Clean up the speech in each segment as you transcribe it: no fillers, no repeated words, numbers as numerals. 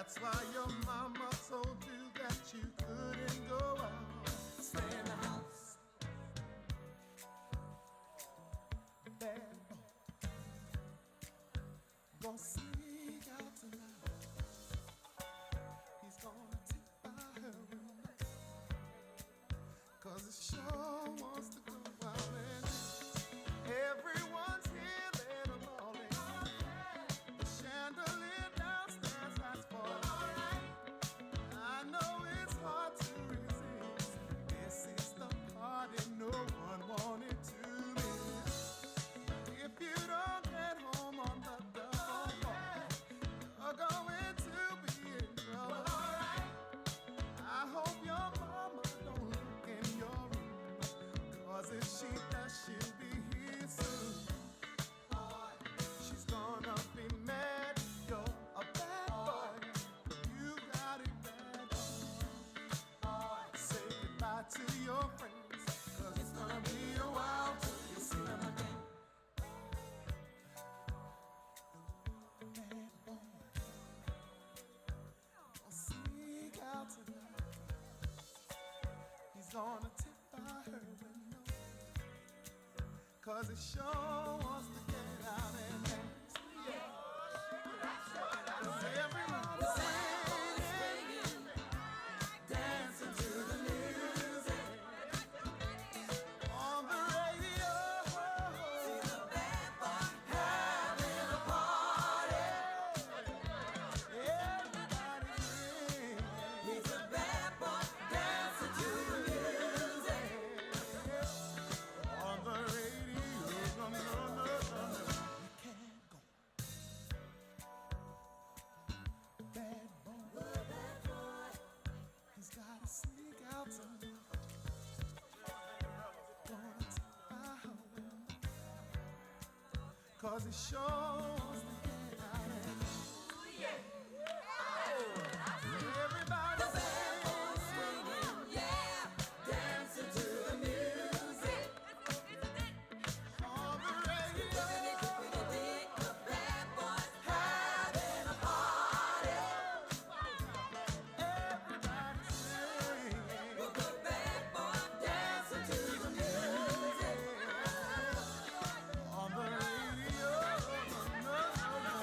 That's why your mama told you that you couldn't go out. Stay in the house. Bad boy. Gonna sneak out tonight. He's gonna take by her window. 'Cause it sure wants to go out and everyone's here let them all in. The chandelier downstairs has fallen. I know it's hard to resist. This is the party no one wanted to miss. If you don't get home on the double call, you're going to be in trouble. I hope your mama don't look in your room, 'cause if she does, she'll be here soon. She's gonna be mad, you're a bad boy. You got it bad, boy. Say goodbye to your friends, 'cause it's gonna be a while till you see them again. Bad boy, I'll sneak out tonight. He's gonna tip by her window, 'cause it sure wants to get out and dance. Everybody's singing, dancing to the music on the radio. Having a party. Everybody's singing. He's a bad boy, dancing to the music on the radio. No, no, no, no, no. You can't go. Bad boy, he's gotta sneak out tonight. Gonna take by her window, 'cause he sure wants to get out and everybody's singing, yeah, dancing to the music on the radio. The bad boys having a party. Everybody's singing, the bad boy dancing to the music on the radio. No, no, no.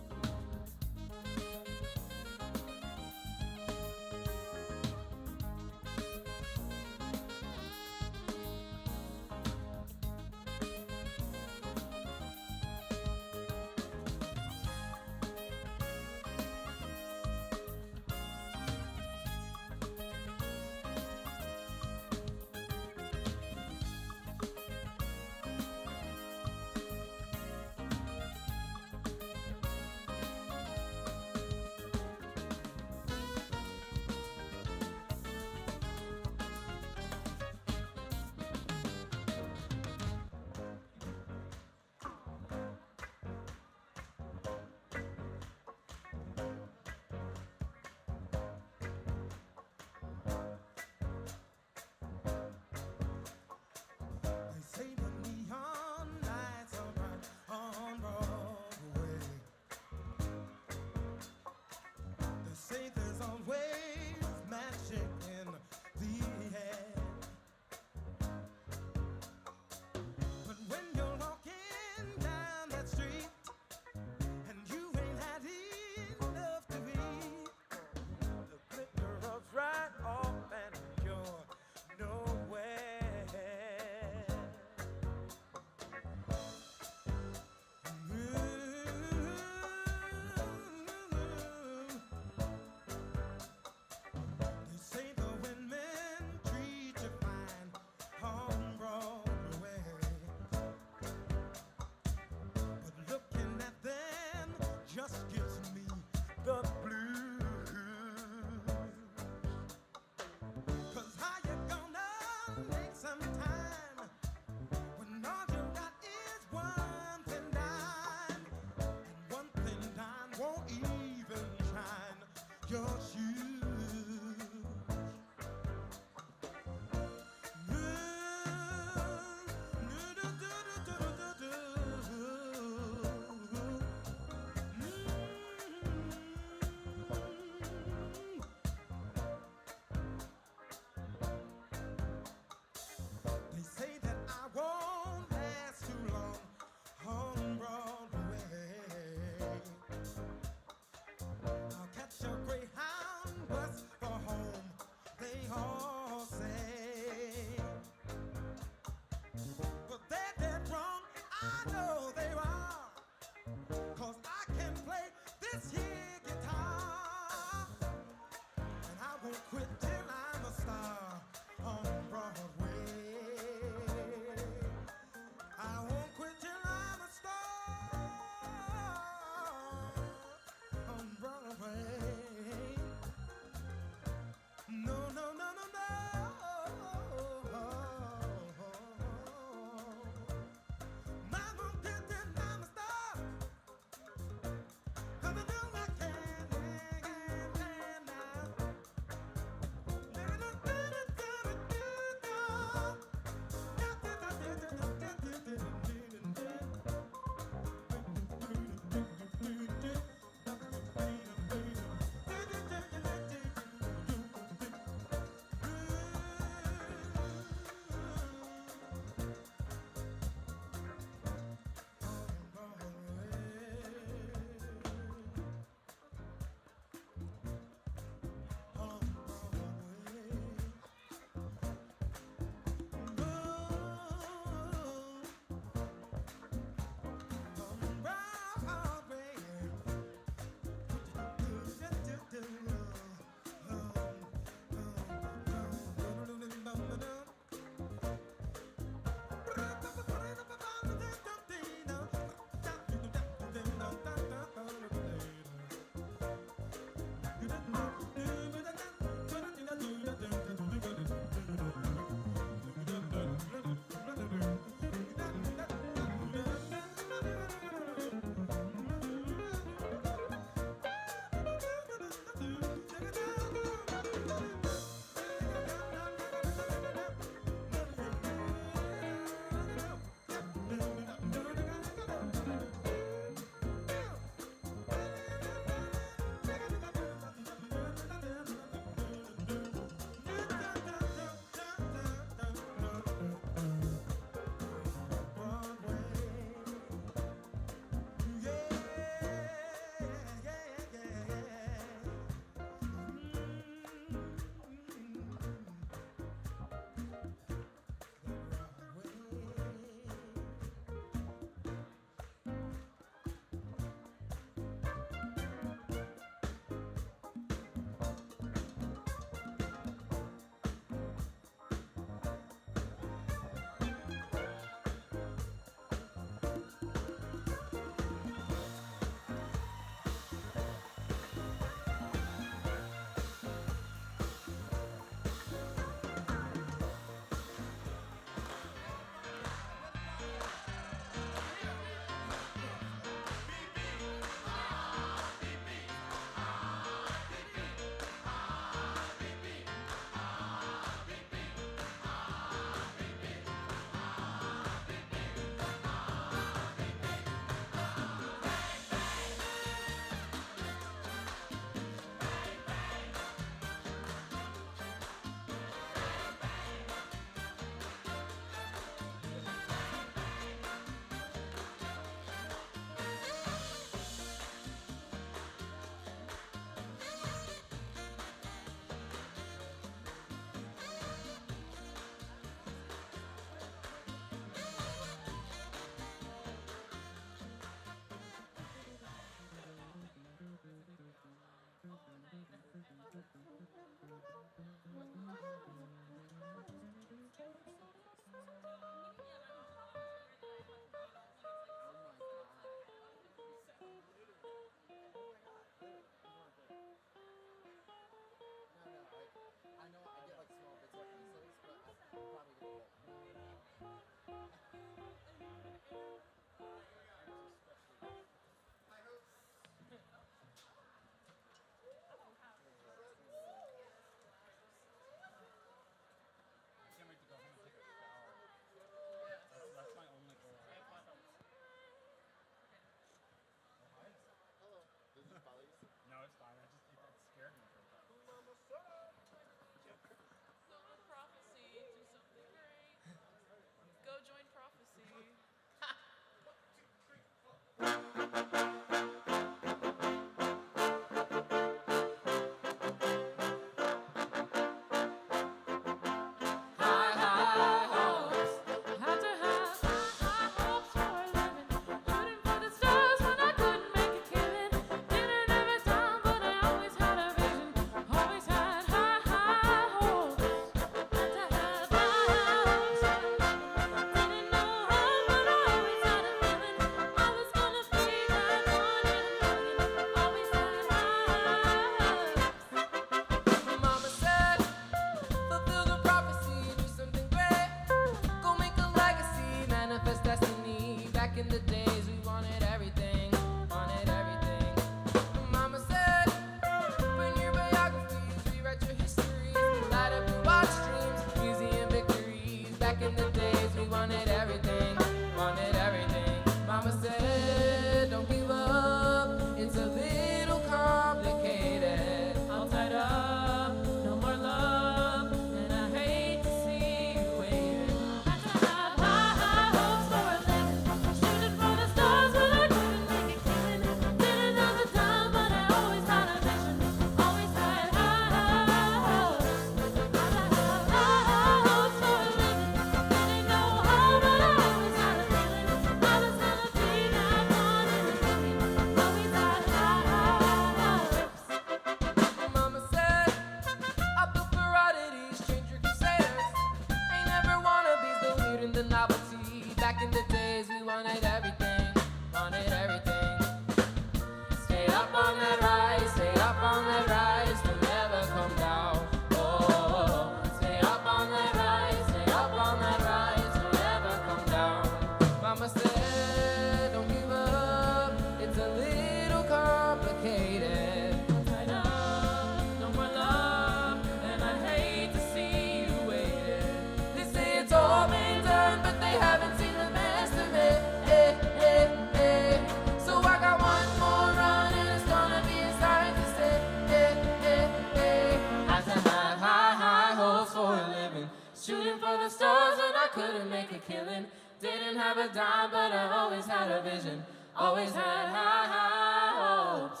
killing. Didn't have a dime, but I always had a vision. Always had high, high hopes.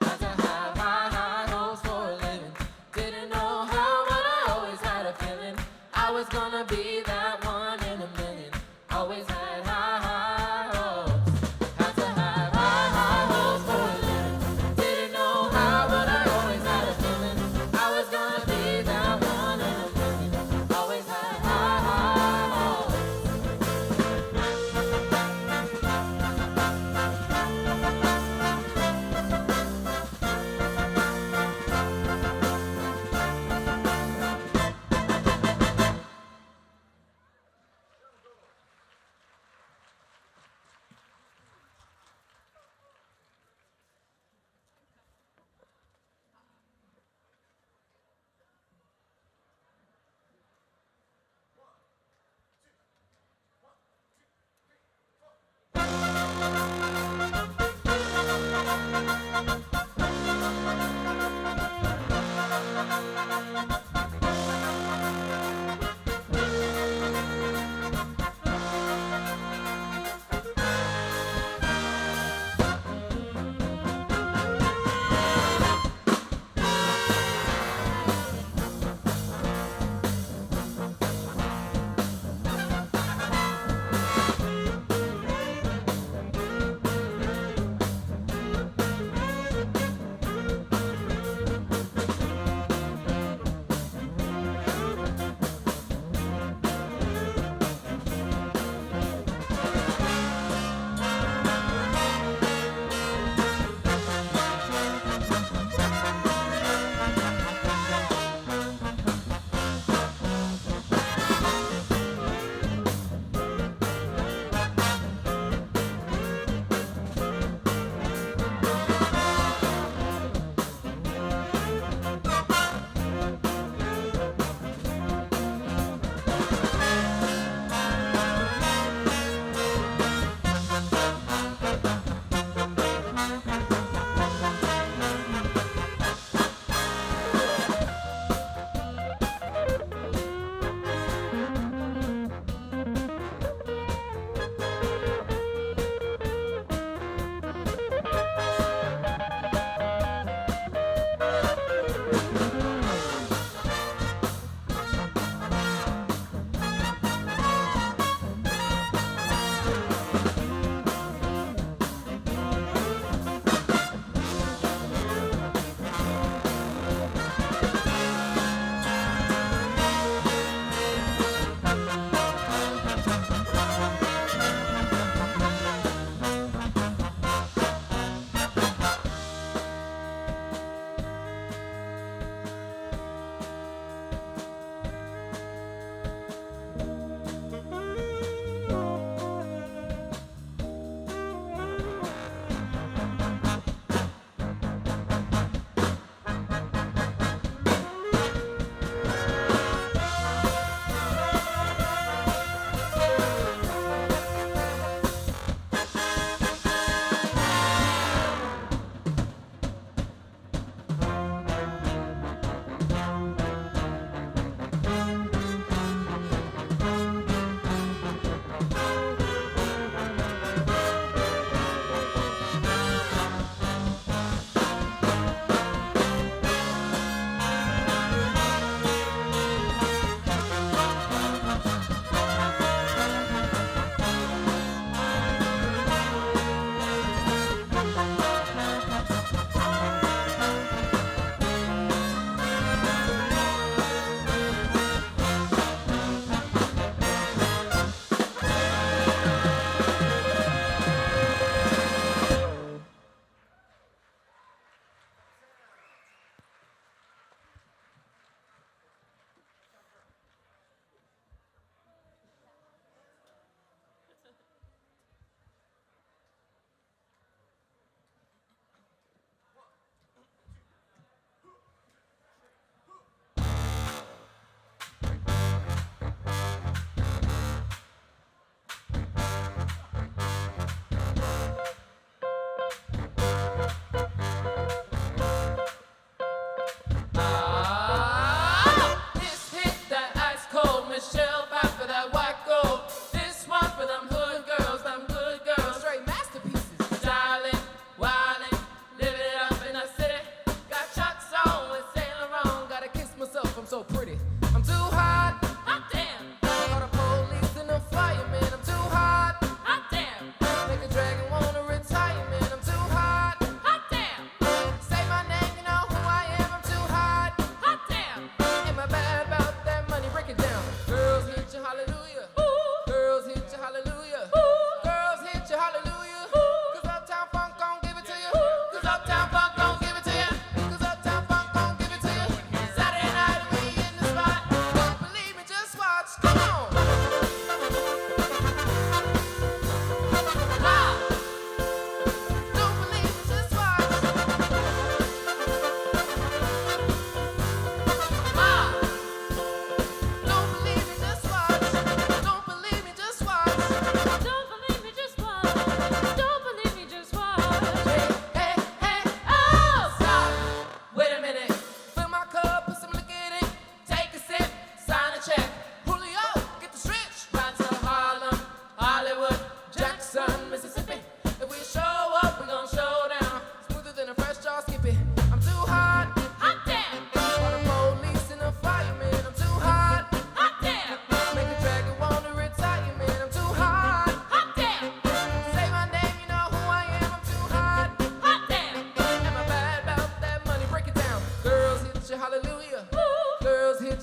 Had to have high, high hopes for a living. Didn't know how, but I always had a feeling I was gonna be that one in a million. Always had high, high hopes. Had to have high, high hopes for a living. Didn't know how, but I always had a feeling I was gonna be that one in a million. Always had high, high hopes.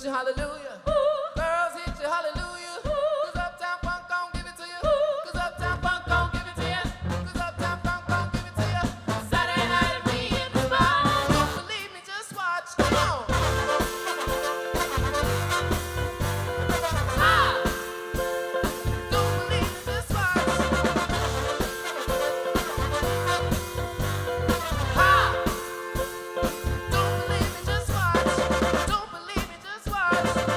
hit your hallelujah. Girls, hit your hallelujah. 'Cause Uptown Funk gon' give it to you. 'Cause Uptown Funk gon' give it to you. 'Cause Uptown Funk gon' give it to you. Saturday night we in the spot. Don't believe me, just watch. Come on. Ah! Don't believe me, just watch. Ah! Don't believe me, just watch. Don't believe me, just watch.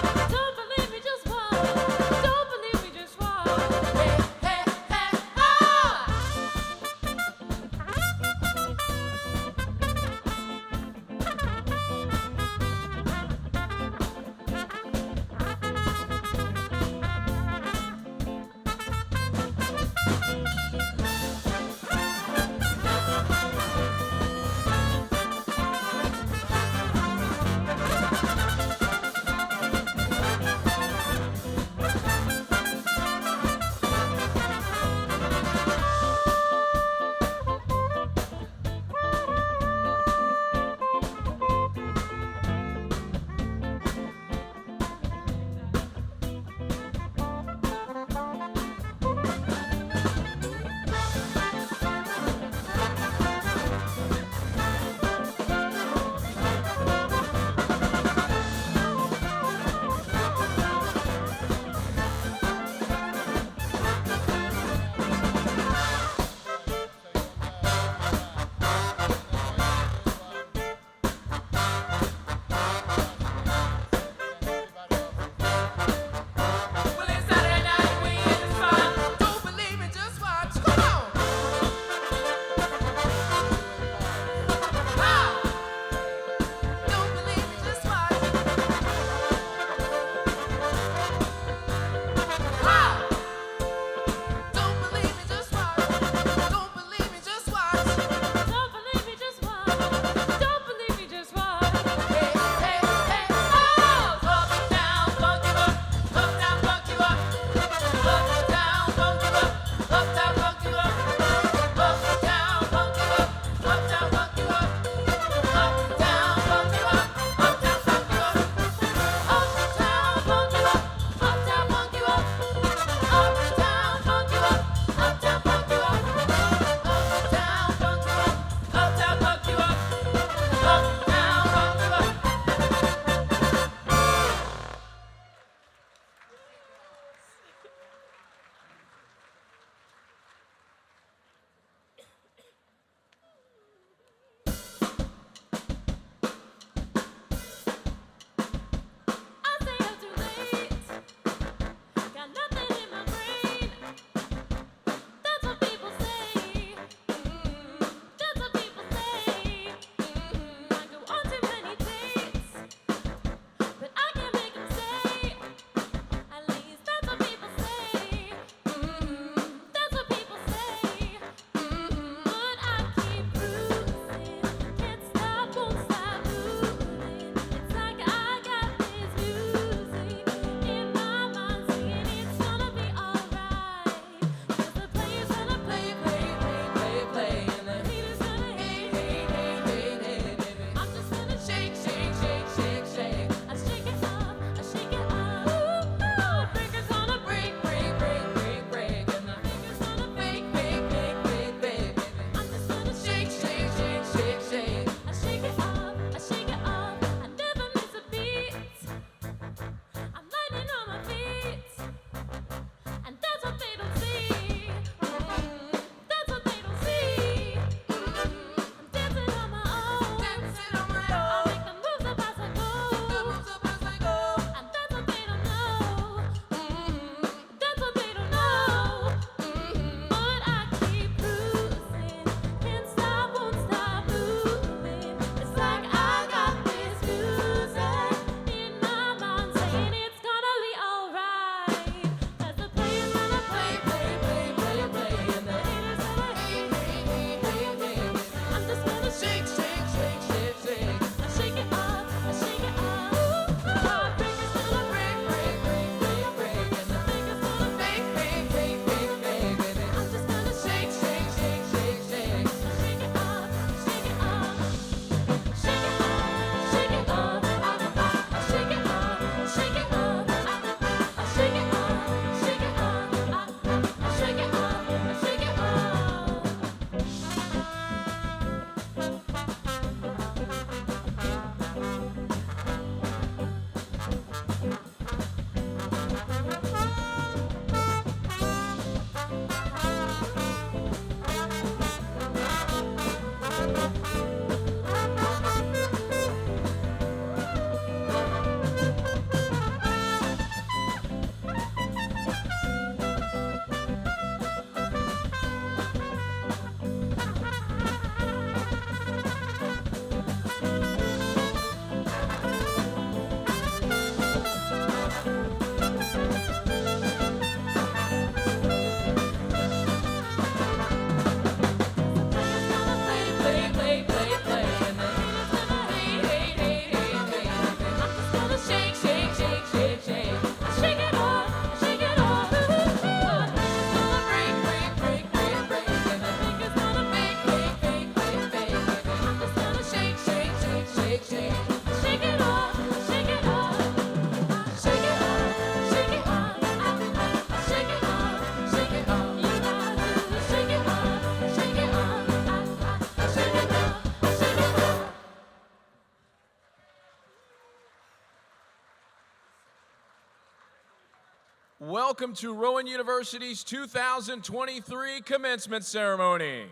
Welcome to Rowan University's 2023 commencement ceremony.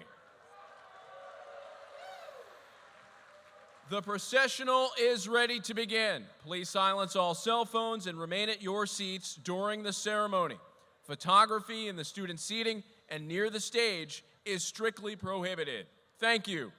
The processional is ready to begin. Please silence all cell phones and remain at your seats during the ceremony. Photography in the student seating and near the stage is strictly prohibited. Thank you.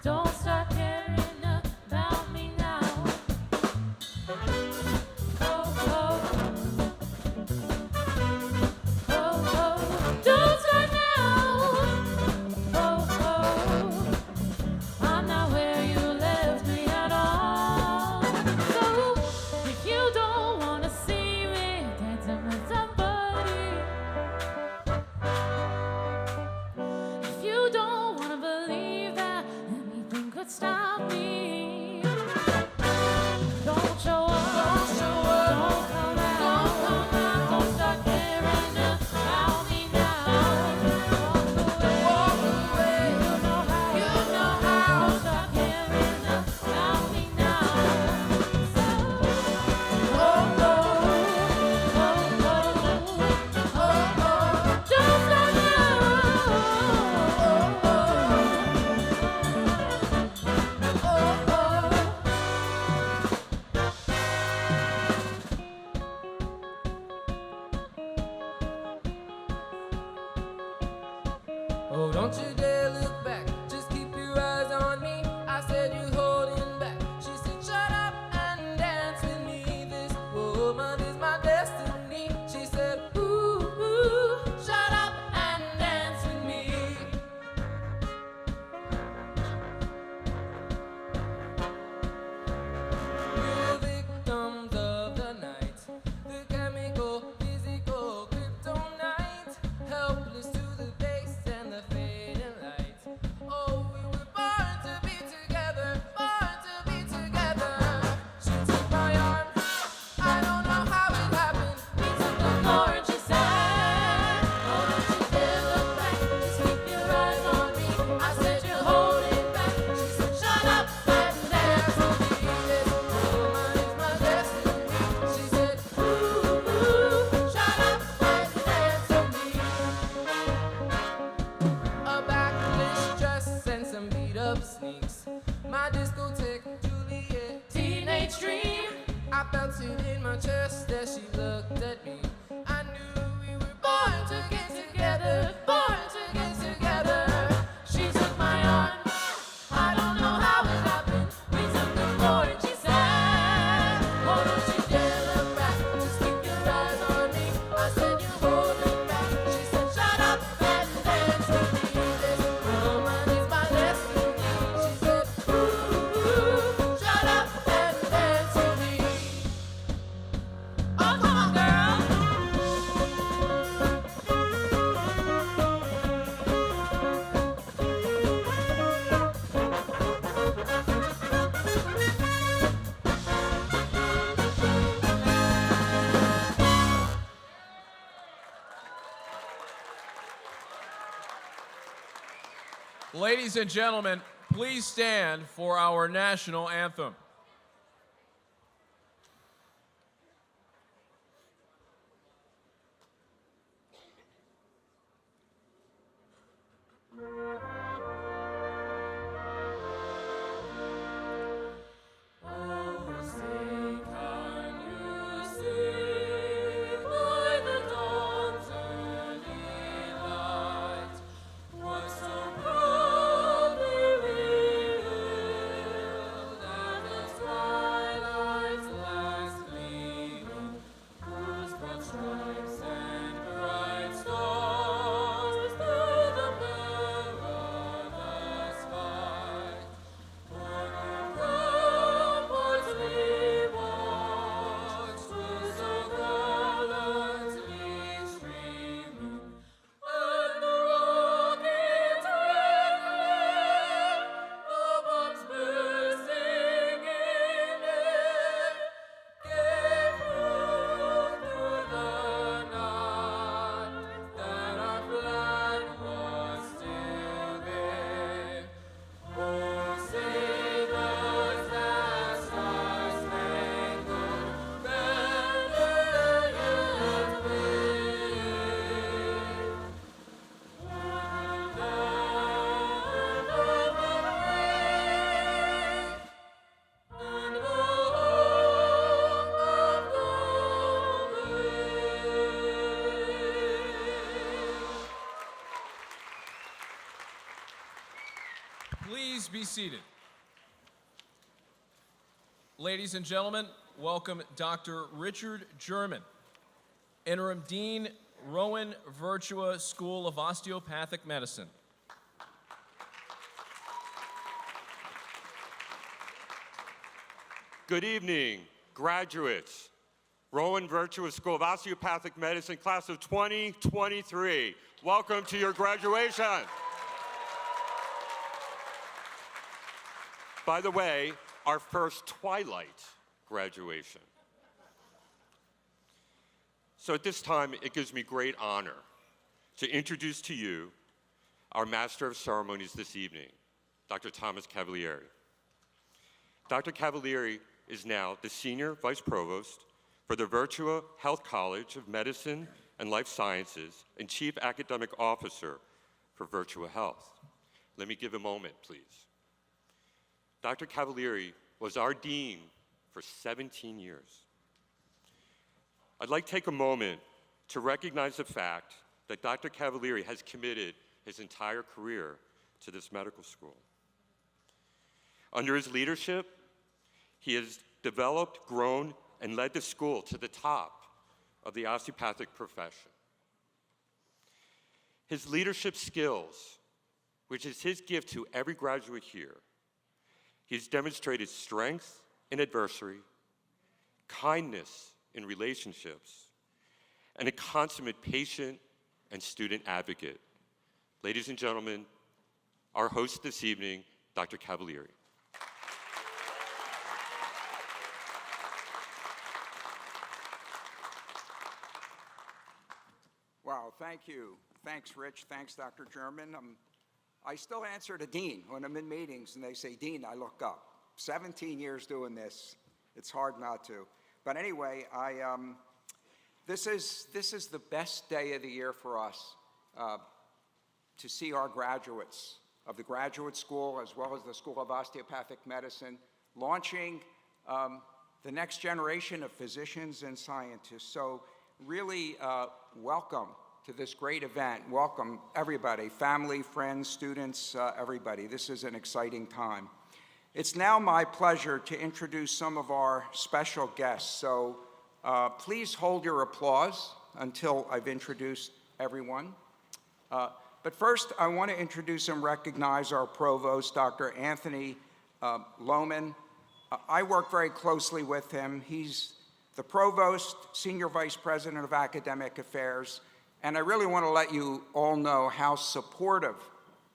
Don't start caring about me now. Oh, oh. Oh, oh. Don't start now. Oh, oh. I'm not where you left me at all. So if you don't want to see me dancing with somebody, if you don't want to believe that anything could stop me, don't show up, don't come out, don't start caring about me now. Walk away, you know how, don't start caring about me now. So, oh, oh, oh, oh, oh, oh, don't start now. Oh, Oh, don't you dare look back, just keep your eyes on me. I said you're holding back. She said, shut up and dance with me. This woman is my destiny. She said, ooh, ooh, shut up and dance with me. We're victims of the night, the chemical, physical kryptonite, helpless to the base and the fading light. Oh, we were born to be together, born to be together. She took my arm, I don't know how it happened. we took the floor and she said, oh, don't you dare look back, just keep your eyes on me. I said you're holding back. She said, shut up and dance with me. This woman is my destiny. She said, Ooh, ooh, shut up and dance with me. A backless dress and some beat up sneaks. My discotheque, Juliet. teenage dream. I felt it in my chest as she looked at me. I knew we were born to get together, born to get together. She took my arm. I don't know how it happened. We took the floor and she said, oh, don't you dare look back. Just keep your eyes on me. I said you're holding back. She said shut up and dance with me. This woman is my destiny. She said ooh, shut up and dance with me. Oh, come on, girl. Ladies and gentlemen, please stand for our national anthem. What so proudly revealed be seated. Ladies and gentlemen, welcome Dr. Richard German, Interim Dean, Rowan-Virtua School of Osteopathic Medicine. Good evening, graduates. Rowan-Virtua School of Osteopathic Medicine, class of 2023. Welcome to your graduation. By the way, our first twilight graduation. So at this time, it gives me great honor to introduce to you our Master of Ceremonies this evening, Dr. Thomas Cavalieri. Dr. Cavalieri is now the Senior Vice Provost for the Virtua Health College of Medicine and Life Sciences and Chief Academic Officer for Virtua Health. Let me give a moment, please. Dr. Cavalieri was our dean for 17 years. I'd like to take a moment to recognize the fact that Dr. Cavalieri has committed his entire career to this medical school. Under his leadership, he has developed, grown, and led the school to the top of the osteopathic profession. His leadership skills, which is his gift to every graduate here, he's demonstrated strength in adversity, kindness in relationships, and a consummate patient and student advocate. Ladies and gentlemen, our host this evening, Dr. Cavalieri. Wow, thank you. Thanks, Rich. Thanks, Dr. German. I still answer to Dean when I'm in meetings and they say, Dean, I look up. 17 years doing this. It's hard not to. But anyway, this is the best day of the year for us to see our graduates of the graduate school as well as the School of Osteopathic Medicine launching the next generation of physicians and scientists. So really welcome to this great event. Welcome everybody, family, friends, students, everybody. This is an exciting time. It's now my pleasure to introduce some of our special guests. So please hold your applause until I've introduced everyone. But first, I want to introduce and recognize our provost, Dr. Anthony Lohman. I work very closely with him. He's the provost, senior vice president of academic affairs, and I really want to let you all know how supportive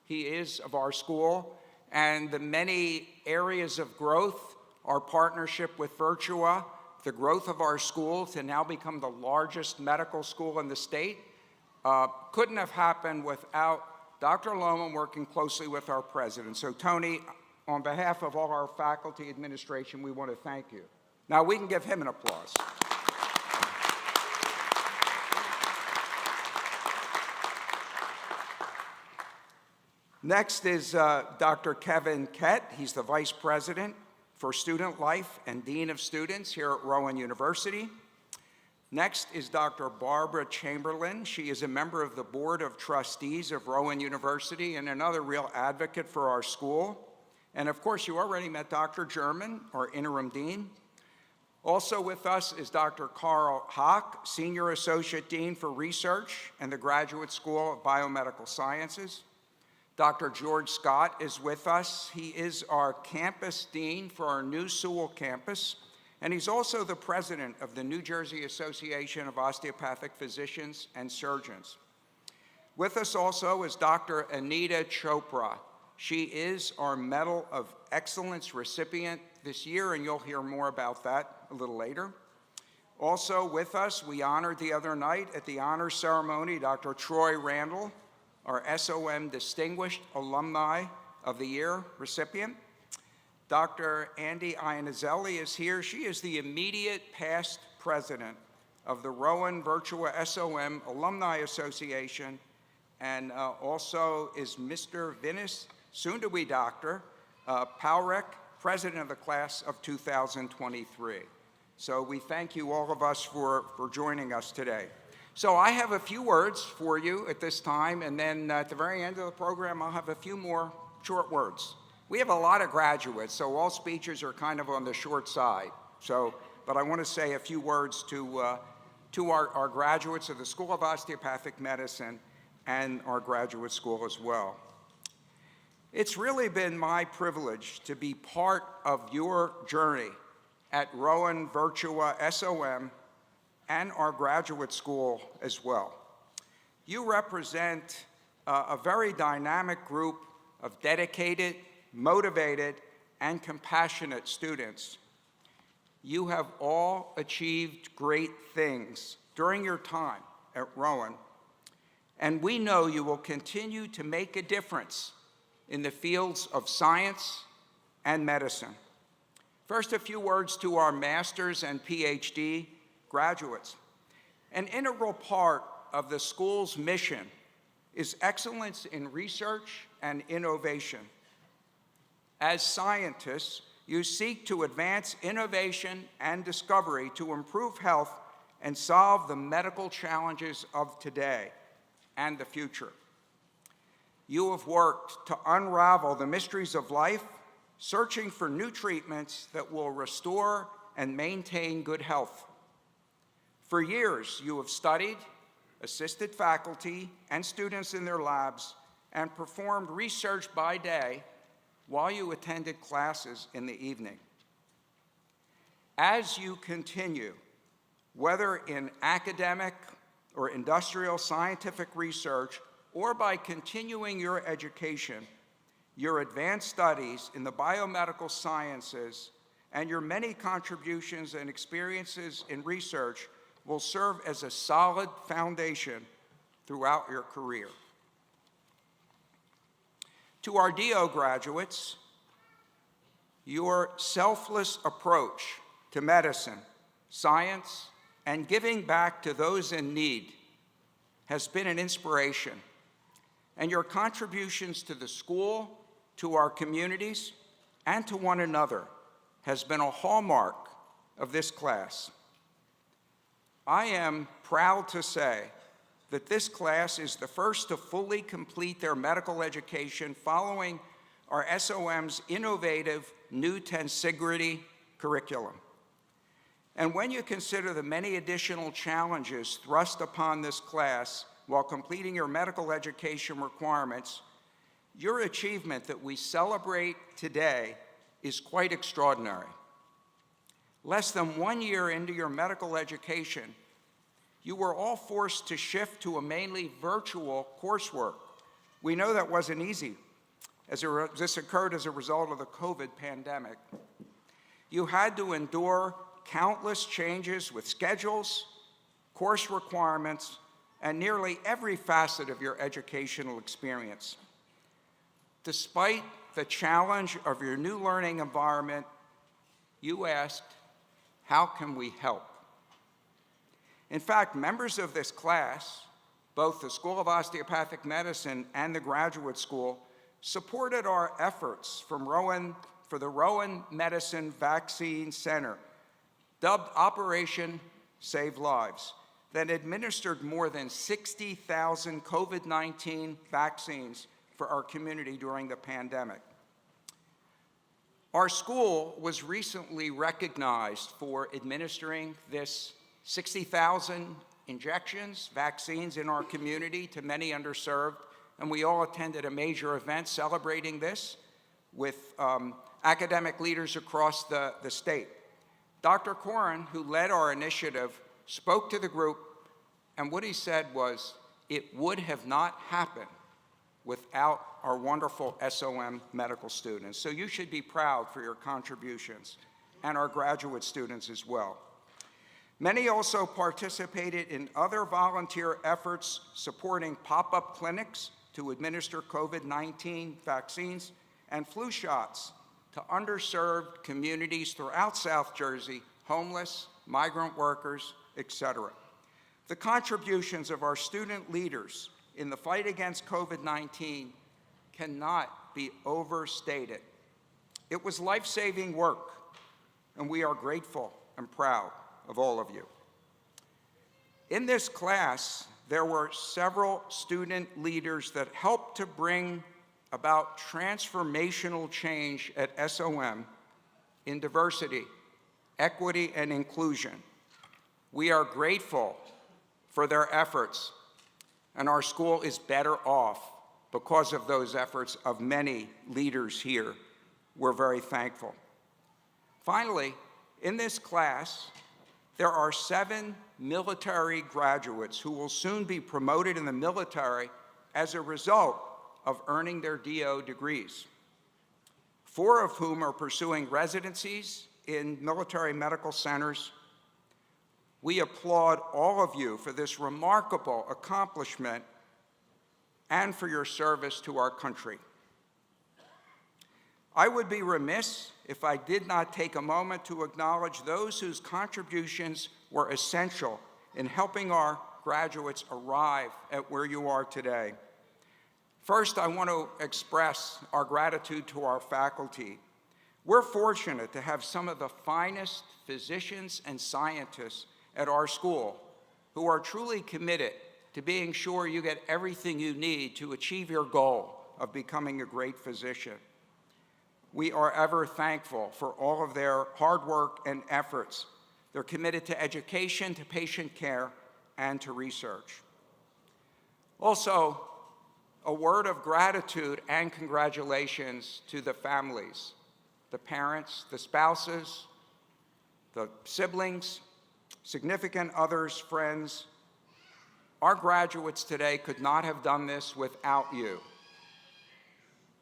he is of our school and the many areas of growth, our partnership with Virtua, the growth of our school to now become the largest medical school in the state, couldn't have happened without Dr. Lohman working closely with our president. So Tony, on behalf of all our faculty administration, we want to thank you. Now we can give him an applause. Next is Dr. Kevin Kett. He's the Vice President for Student Life and Dean of Students here at Rowan University. Next is Dr. Barbara Chamberlain. She is a member of the Board of Trustees of Rowan University and another real advocate for our school. And of course, you already met Dr. German, our Interim Dean. Also with us is Dr. Carl Hock, Senior Associate Dean for Research and the Graduate School of Biomedical Sciences. Dr. George Scott is with us. He is our campus dean for our new Sewell campus, and he's also the president of the New Jersey Association of Osteopathic Physicians and Surgeons. With us also is Dr. Anita Chopra. She is our Medal of Excellence recipient this year, and you'll hear more about that a little later. Also with us, we honored the other night at the honor ceremony Dr. Troy Randall, our SOM Distinguished Alumni of the Year recipient. Dr. Andy Iannizelli is here. She is the immediate past president of the Rowan-Virtua SOM Alumni Association, and also is Mr. Vinis, soon-to-be Dr. Paulrek, president of the class of 2023. So we thank you, all of us, for joining us today. So I have a few words for you at this time, and then at the very end of the program, I'll have a few more short words. We have a lot of graduates, so all speeches are kind of on the short side. But I want to say a few words to our graduates of the School of Osteopathic Medicine and our graduate school as well. It's really been my privilege to be part of your journey at Rowan-Virtua SOM and our graduate school as well. You represent a very dynamic group of dedicated, motivated, and compassionate students. You have all achieved great things during your time at Rowan, and we know you will continue to make a difference in the fields of science and medicine. First, a few words to our master's and PhD graduates. An integral part of the school's mission is excellence in research and innovation. As scientists, you seek to advance innovation and discovery to improve health and solve the medical challenges of today and the future. You have worked to unravel the mysteries of life, searching for new treatments that will restore and maintain good health. For years, you have studied, assisted faculty and students in their labs, and performed research by day while you attended classes in the evening. As you continue, whether in academic or industrial scientific research, or by continuing your education, your advanced studies in the biomedical sciences, and your many contributions and experiences in research will serve as a solid foundation throughout your career. To our DO graduates, your selfless approach to medicine, science, and giving back to those in need has been an inspiration, and your contributions to the school, to our communities, and to one another has been a hallmark of this class. I am proud to say that this class is the first to fully complete their medical education following our SOM's innovative new tensegrity curriculum. And when you consider the many additional challenges thrust upon this class while completing your medical education requirements, your achievement that we celebrate today is quite extraordinary. Less than 1 year into your medical education, you were all forced to shift to a mainly virtual coursework. We know that wasn't easy, as this occurred as a result of the COVID pandemic. You had to endure countless changes with schedules, course requirements, and nearly every facet of your educational experience. Despite the challenge of your new learning environment, you asked, how can we help? In fact, members of this class, both the School of Osteopathic Medicine and the Graduate School, supported our efforts for the Rowan Medicine Vaccine Center, dubbed Operation Save Lives, that administered more than 60,000 COVID-19 vaccines for our community during the pandemic. Our school was recently recognized for administering this 60,000 injections, vaccines in our community to many underserved, and we all attended a major event celebrating this with academic leaders across the state. Dr. Corin, who led our initiative, spoke to the group, and what he said was, it would have not happened without our wonderful SOM medical students. So you should be proud for your contributions, and our graduate students as well. Many also participated in other volunteer efforts supporting pop-up clinics to administer COVID-19 vaccines and flu shots to underserved communities throughout South Jersey, homeless, migrant workers, etc. The contributions of our student leaders in the fight against COVID-19 cannot be overstated. It was life-saving work, and we are grateful and proud of all of you. In this class, there were several student leaders that helped to bring about transformational change at SOM in diversity, equity, and inclusion. We are grateful for their efforts, and our school is better off because of those efforts of many leaders here. We're very thankful. Finally, in this class, there are 7 military graduates who will soon be promoted in the military as a result of earning their DO degrees, 4 of whom are pursuing residencies in military medical centers. We applaud all of you for this remarkable accomplishment and for your service to our country. I would be remiss if I did not take a moment to acknowledge those whose contributions were essential in helping our graduates arrive at where you are today. First, I want to express our gratitude to our faculty. We're fortunate to have some of the finest physicians and scientists at our school who are truly committed to being sure you get everything you need to achieve your goal of becoming a great physician. We are ever thankful for all of their hard work and efforts. They're committed to education, to patient care, and to research. Also, a word of gratitude and congratulations to the families, the parents, the spouses, the siblings, significant others, friends. Our graduates today could not have done this without you.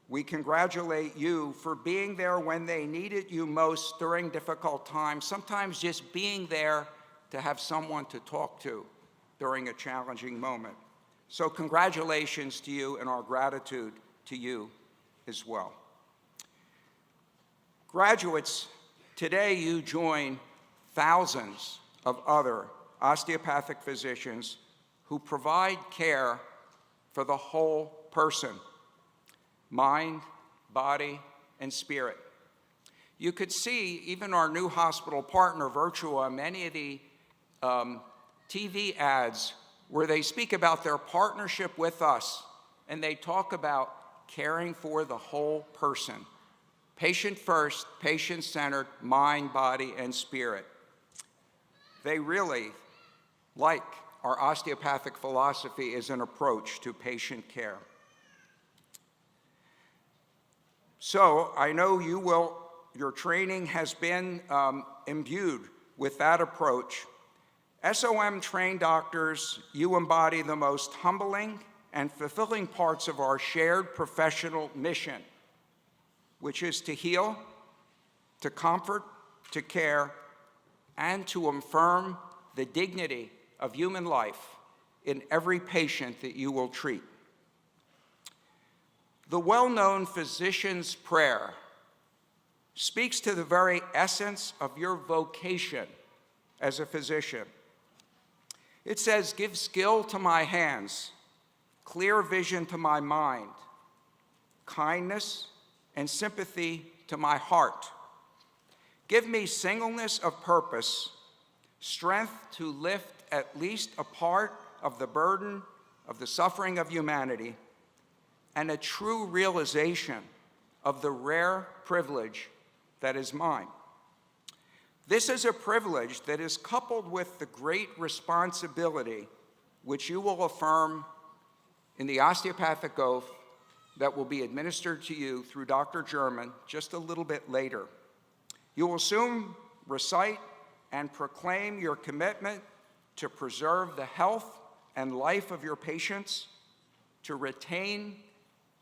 We congratulate you for being there when they needed you most during difficult times, sometimes just being there to have someone to talk to during a challenging moment. So congratulations to you, and our gratitude to you as well. Graduates, today you join thousands of other osteopathic physicians who provide care for the whole person, mind, body, and spirit. You could see even our new hospital partner, Virtua, many of the TV ads where they speak about their partnership with us, and they talk about caring for the whole person. Patient first, patient-centered, mind, body, and spirit. They really like our osteopathic philosophy as an approach to patient care. So I know your training has been imbued with that approach. SOM-trained doctors, you embody the most humbling and fulfilling parts of our shared professional mission, which is to heal, to comfort, to care, and to affirm the dignity of human life in every patient that you will treat. The well-known physician's prayer speaks to the very essence of your vocation as a physician. It says, "Give skill to my hands, clear vision to my mind, kindness and sympathy to my heart. Give me singleness of purpose, strength to lift at least a part of the burden of the suffering of humanity, and a true realization of the rare privilege that is mine." This is a privilege that is coupled with the great responsibility which you will affirm in the osteopathic oath that will be administered to you through Dr. German just a little bit later. You will soon recite and proclaim your commitment to preserve the health and life of your patients, to retain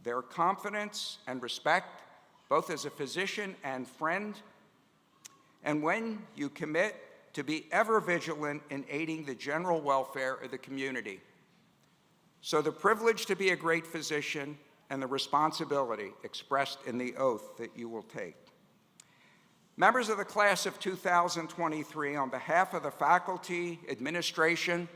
their confidence and respect, both as a physician and friend, and when you commit to be ever vigilant in aiding the general welfare of the community. So the privilege to be a great physician and the responsibility expressed in the oath that you will take. Members of the class of 2023, on behalf of the faculty, administration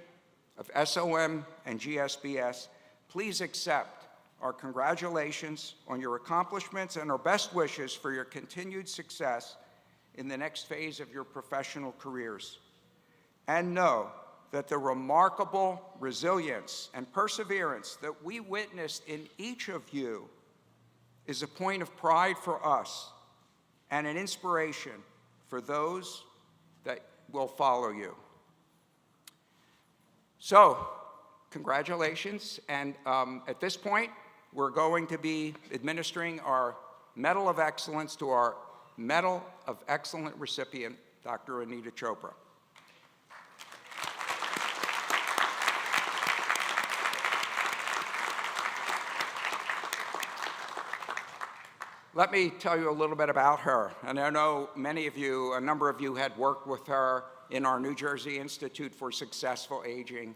of SOM and GSBS, please accept our congratulations on your accomplishments and our best wishes for your continued success in the next phase of your professional careers. And know that the remarkable resilience and perseverance that we witnessed in each of you is a point of pride for us and an inspiration for those that will follow you. So, congratulations, and at this point, we're going to be administering our Medal of Excellence to our Medal of Excellence recipient, Dr. Anita Chopra. Let me tell you a little bit about her. And I know many of you, a number of you had worked with her in our New Jersey Institute for Successful Aging,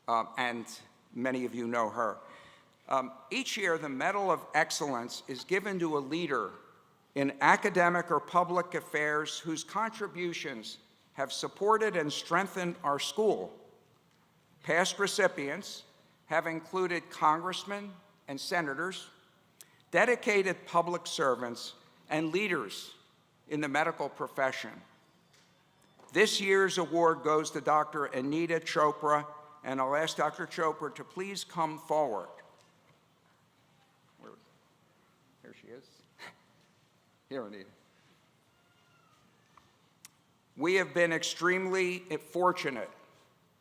and many of you know her. Each year, the Medal of Excellence is given to a leader in academic or public affairs whose contributions have supported and strengthened our school. Past recipients have included congressmen and senators, dedicated public servants, and leaders in the medical profession. This year's award goes to Dr. Anita Chopra, and I'll ask Dr. Chopra to please come forward. Here she is. Here, Anita. We have been extremely fortunate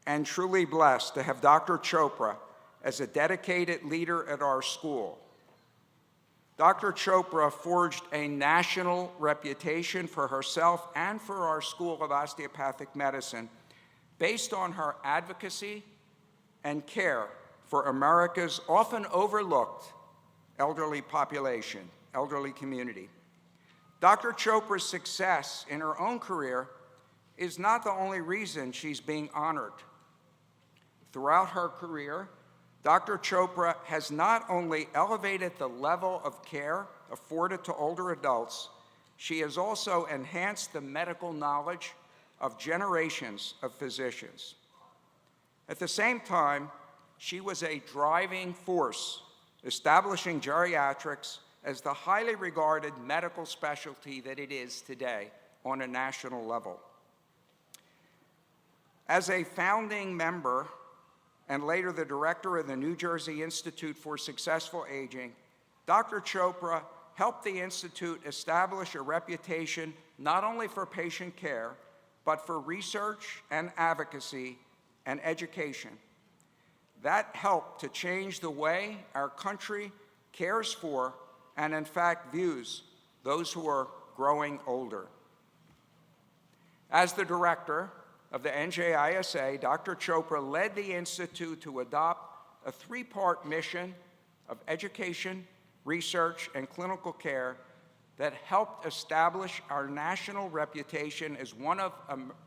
and truly blessed to have Dr. Chopra as a dedicated leader at our school. Dr. Chopra forged a national reputation for herself and for our School of Osteopathic Medicine based on her advocacy and care for America's often overlooked elderly population, elderly community. Dr. Chopra's success in her own career is not the only reason she's being honored. Throughout her career, Dr. Chopra has not only elevated the level of care afforded to older adults, she has also enhanced the medical knowledge of generations of physicians. At the same time, she was a driving force, establishing geriatrics as the highly regarded medical specialty that it is today on a national level. As a founding member and later the director of the New Jersey Institute for Successful Aging, Dr. Chopra helped the Institute establish a reputation not only for patient care, but for research and advocacy and education. That helped to change the way our country cares for and in fact views those who are growing older. As the director of the NJISA, Dr. Chopra led the Institute to adopt a three-part mission of education, research, and clinical care that helped establish our national reputation as one of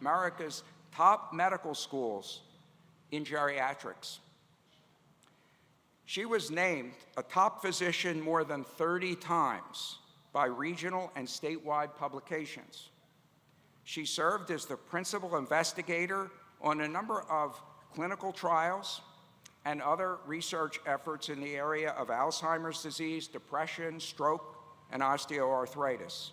America's top medical schools in geriatrics. She was named a top physician more than 30 times by regional and statewide publications. She served as the principal investigator on a number of clinical trials and other research efforts in the area of Alzheimer's disease, depression, stroke, and osteoarthritis.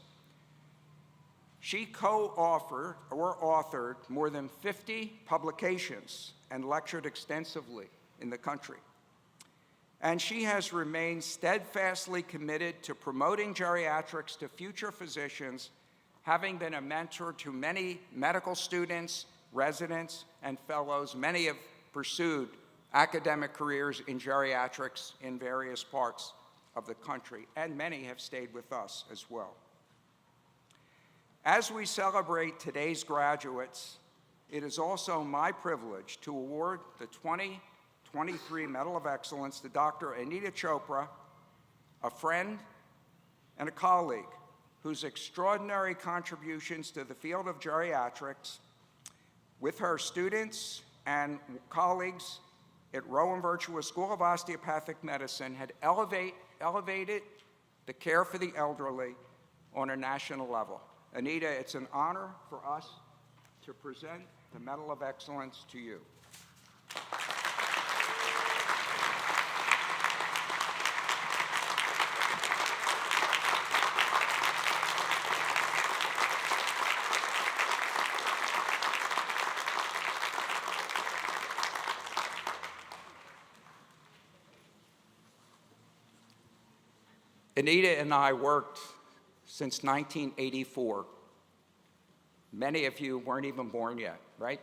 She co-authored or authored more than 50 publications and lectured extensively in the country. And she has remained steadfastly committed to promoting geriatrics to future physicians, having been a mentor to many medical students, residents, and fellows. Many have pursued academic careers in geriatrics in various parts of the country, and many have stayed with us as well. As we celebrate today's graduates, it is also my privilege to award the 2023 Medal of Excellence to Dr. Anita Chopra, a friend and a colleague whose extraordinary contributions to the field of geriatrics with her students and colleagues at Rowan-Virtua School of Osteopathic Medicine had elevated the care for the elderly on a national level. Anita, it's an honor for us to present the Medal of Excellence to you. Anita and I worked since 1984. Many of you weren't even born yet, right?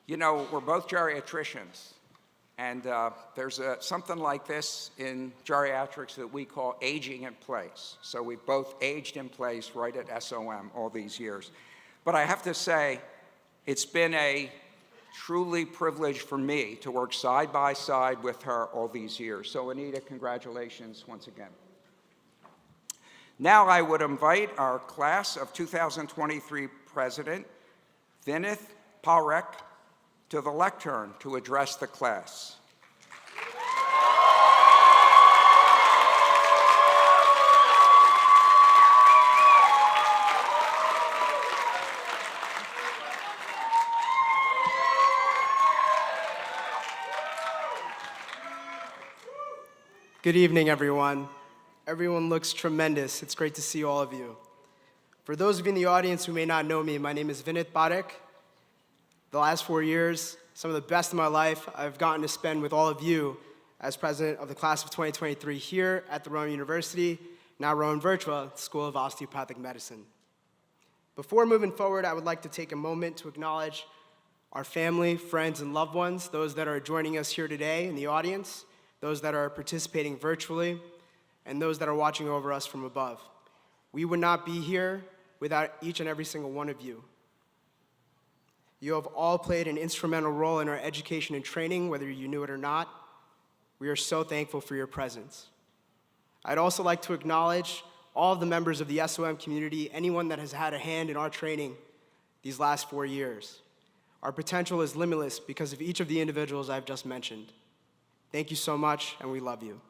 You know, we're both geriatricians, and there's something like this in geriatrics that we call aging in place. So we've both aged in place right at SOM all these years. But I have to say, it's been a truly privilege for me to work side by side with her all these years. So Anita, congratulations once again. Now I would invite our class of 2023 president, Vinith Parekh, to the lectern to address the class. Good evening, everyone. Everyone looks tremendous. It's great to see all of you. For those of you in the audience who may not know me, my name is Vinith Parekh. The last 4 years, some of the best of my life, I've gotten to spend with all of you as president of the class of 2023 here at the Rowan University, now Rowan-Virtua, School of Osteopathic Medicine. Before moving forward, I would like to take a moment to acknowledge our family, friends, and loved ones, those that are joining us here today in the audience, those that are participating virtually, and those that are watching over us from above. We would not be here without each and every single one of you. You have all played an instrumental role in our education and training, whether you knew it or not. We are so thankful for your presence. I'd also like to acknowledge all of the members of the SOM community, anyone that has had a hand in our training these last 4 years. Our potential is limitless because of each of the individuals I've just mentioned. Thank you so much, and we love you.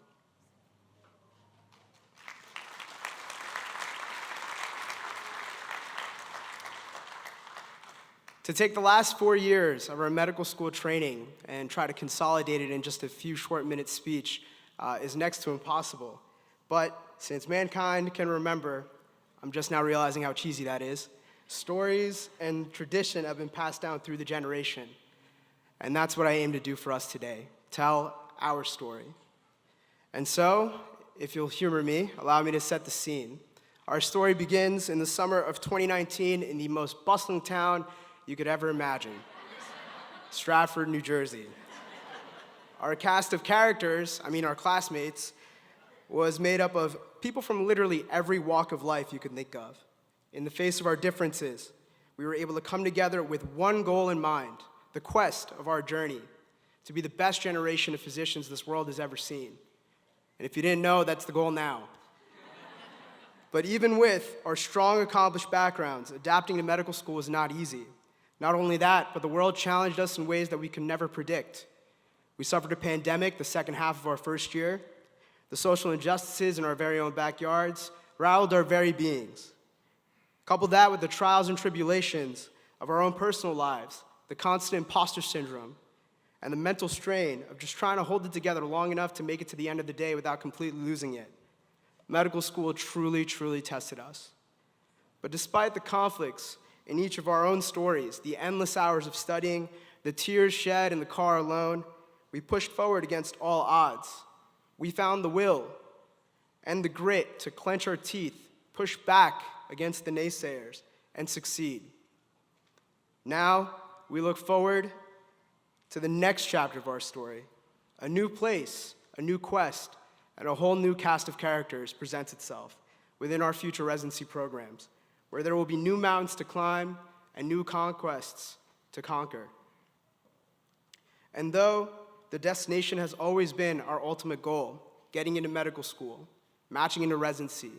To take the last 4 years of our medical school training and try to consolidate it in just a few short-minute speech is next to impossible. But since mankind can remember, I'm just now realizing how cheesy that is, stories and tradition have been passed down through the generation. And that's what I aim to do for us today, tell our story. And so, if you'll humor me, allow me to set the scene. Our story begins in the summer of 2019 in the most bustling town you could ever imagine, Stratford, New Jersey. Our cast of characters, our classmates, was made up of people from literally every walk of life you could think of. In the face of our differences, we were able to come together with one goal in mind, the quest of our journey, to be the best generation of physicians this world has ever seen. And if you didn't know, that's the goal now. But even with our strong, accomplished backgrounds, adapting to medical school was not easy. Not only that, but the world challenged us in ways that we could never predict. We suffered a pandemic the second half of our first year. The social injustices in our very own backyards riled our very beings. Couple that with the trials and tribulations of our own personal lives, the constant imposter syndrome, and the mental strain of just trying to hold it together long enough to make it to the end of the day without completely losing it. Medical school truly, truly tested us. But despite the conflicts in each of our own stories, the endless hours of studying, the tears shed in the car alone, we pushed forward against all odds. We found the will and the grit to clench our teeth, push back against the naysayers, and succeed. Now, we look forward to the next chapter of our story. A new place, a new quest, and a whole new cast of characters presents itself within our future residency programs, where there will be new mountains to climb and new conquests to conquer. And though the destination has always been our ultimate goal, getting into medical school, matching into residency,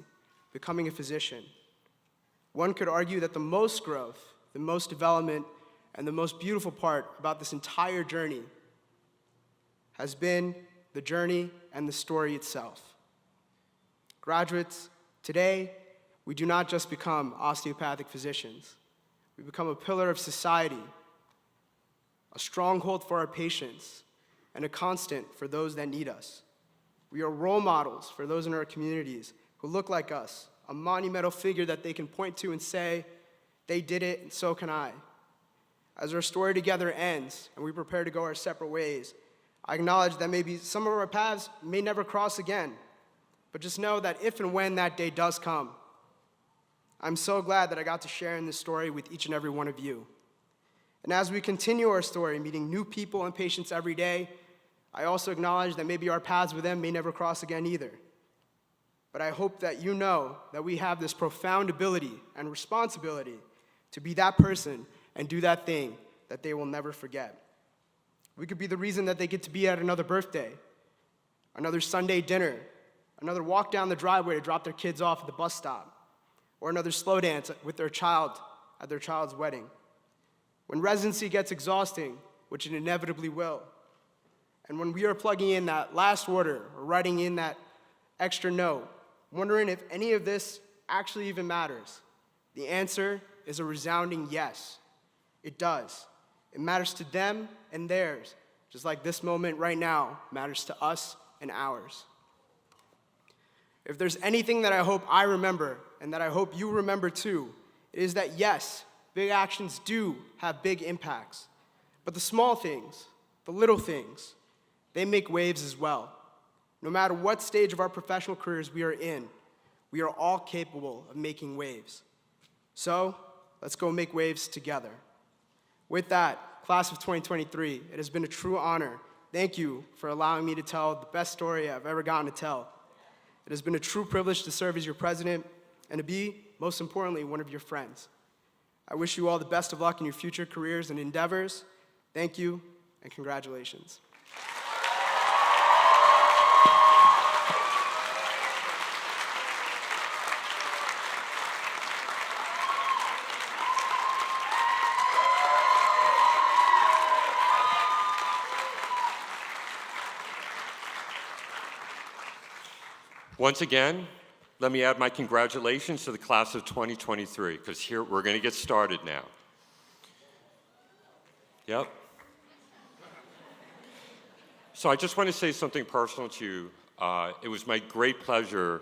becoming a physician, one could argue that the most growth, the most development, and the most beautiful part about this entire journey has been the journey and the story itself. Graduates, today, we do not just become osteopathic physicians. We become a pillar of society, a stronghold for our patients, and a constant for those that need us. We are role models for those in our communities who look like us, a monumental figure that they can point to and say, they did it, and so can I. As our story together ends and we prepare to go our separate ways, I acknowledge that maybe some of our paths may never cross again. But just know that if and when that day does come, I'm so glad that I got to share in this story with each and every one of you. And as we continue our story, meeting new people and patients every day, I also acknowledge that maybe our paths with them may never cross again either. But I hope that you know that we have this profound ability and responsibility to be that person and do that thing that they will never forget. We could be the reason that they get to be at another birthday, another Sunday dinner, another walk down the driveway to drop their kids off at the bus stop, or another slow dance with their child at their child's wedding. When residency gets exhausting, which it inevitably will, and when we are plugging in that last order or writing in that extra note, wondering if any of this actually even matters, the answer is a resounding yes. It does. It matters to them and theirs, just like this moment right now matters to us and ours. If there's anything that I hope I remember, and that I hope you remember too, it is that yes, big actions do have big impacts. But the small things, the little things, they make waves as well. No matter what stage of our professional careers we are in, we are all capable of making waves. So, let's go make waves together. With that, class of 2023, it has been a true honor. Thank you for allowing me to tell the best story I've ever gotten to tell. It has been a true privilege to serve as your president and to be, most importantly, one of your friends. I wish you all the best of luck in your future careers and endeavors. Thank you, and congratulations. Once again, let me add my congratulations to the class of 2023, because here we're going to get started now. Yep. So I just want to say something personal to you. It was my great pleasure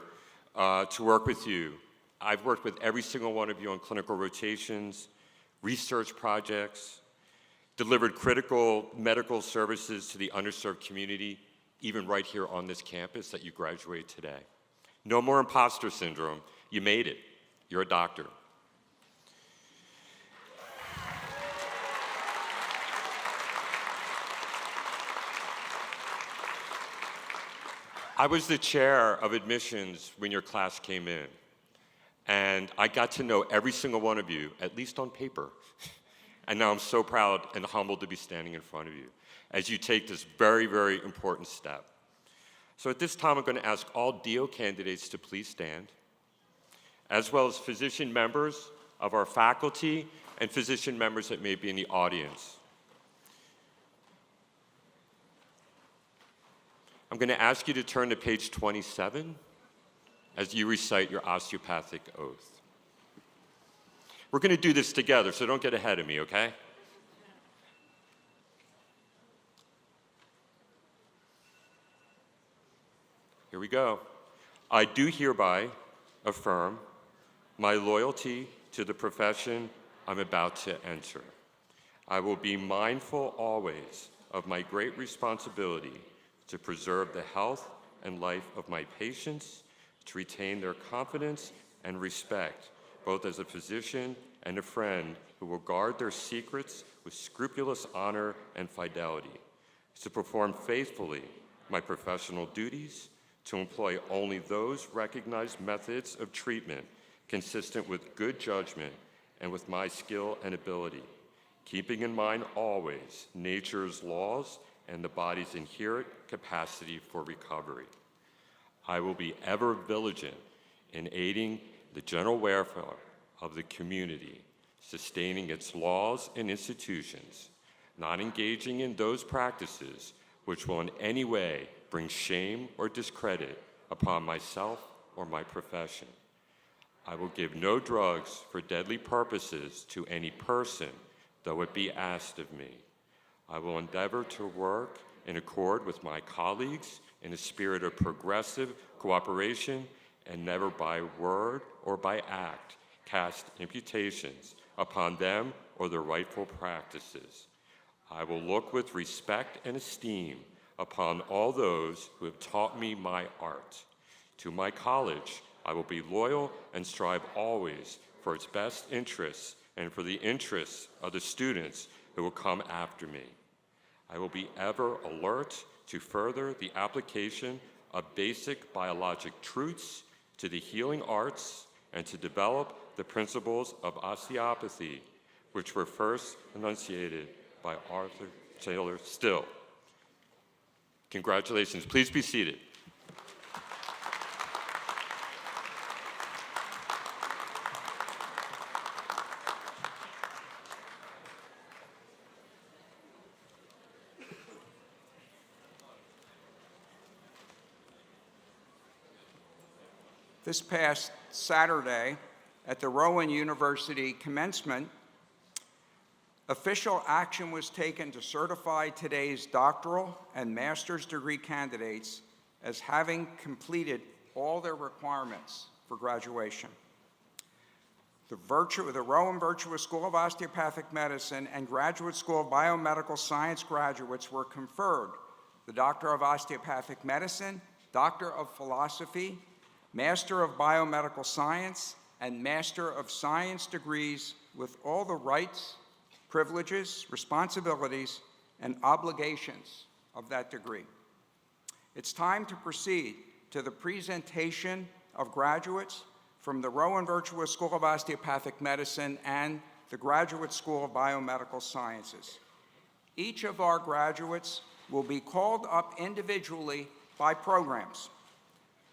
to work with you. I've worked with every single one of you on clinical rotations, research projects, delivered critical medical services to the underserved community, even right here on this campus that you graduate today. No more imposter syndrome. You made it. You're a doctor. I was the chair of admissions when your class came in, and I got to know every single one of you, at least on paper. And now I'm so proud and humbled to be standing in front of you as you take this very, very important step. So at this time, I'm going to ask all DO candidates to please stand, as well as physician members of our faculty and physician members that may be in the audience. I'm going to ask you to turn to page 27 as you recite your osteopathic oath. We're going to do this together, so don't get ahead of me, okay? Here we go. I do hereby affirm my loyalty to the profession I'm about to enter. I will be mindful always of my great responsibility to preserve the health and life of my patients, to retain their confidence and respect, both as a physician and a friend who will guard their secrets with scrupulous honor and fidelity, to perform faithfully my professional duties, to employ only those recognized methods of treatment consistent with good judgment and with my skill and ability, keeping in mind always nature's laws and the body's inherent capacity for recovery. I will be ever vigilant in aiding the general welfare of the community, sustaining its laws and institutions, not engaging in those practices which will in any way bring shame or discredit upon myself or my profession. I will give no drugs for deadly purposes to any person, though it be asked of me. I will endeavor to work in accord with my colleagues in a spirit of progressive cooperation and never by word or by act cast imputations upon them or their rightful practices. I will look with respect and esteem upon all those who have taught me my art, To my college, I will be loyal and strive always for its best interests and for the interests of the students who will come after me. I will be ever alert to further the application of basic biologic truths to the healing arts and to develop the principles of osteopathy, which were first enunciated by Arthur Taylor Still. Congratulations. Please be seated. This past Saturday at the Rowan University Commencement, official action was taken to certify today's doctoral and master's degree candidates as having completed all their requirements for graduation. The Rowan-Virtua School of Osteopathic Medicine and Graduate School of Biomedical Science graduates were conferred the Doctor of Osteopathic Medicine, Doctor of Philosophy, Master of Biomedical Science, and Master of Science degrees with all the rights, privileges, responsibilities, and obligations of that degree. It's time to proceed to the presentation of graduates from the Rowan-Virtua School of Osteopathic Medicine and the Graduate School of Biomedical Sciences. Each of our graduates will be called up individually by programs.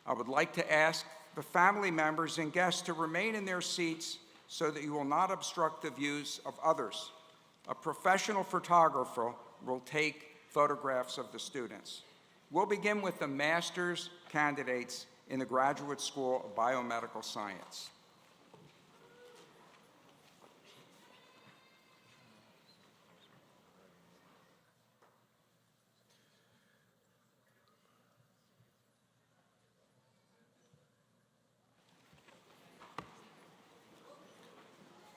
I would like to ask the family members and guests to remain in their seats so that you will not obstruct the views of others. A professional photographer will take photographs of the students. We'll begin with the master's candidates in the Graduate School of Biomedical Science.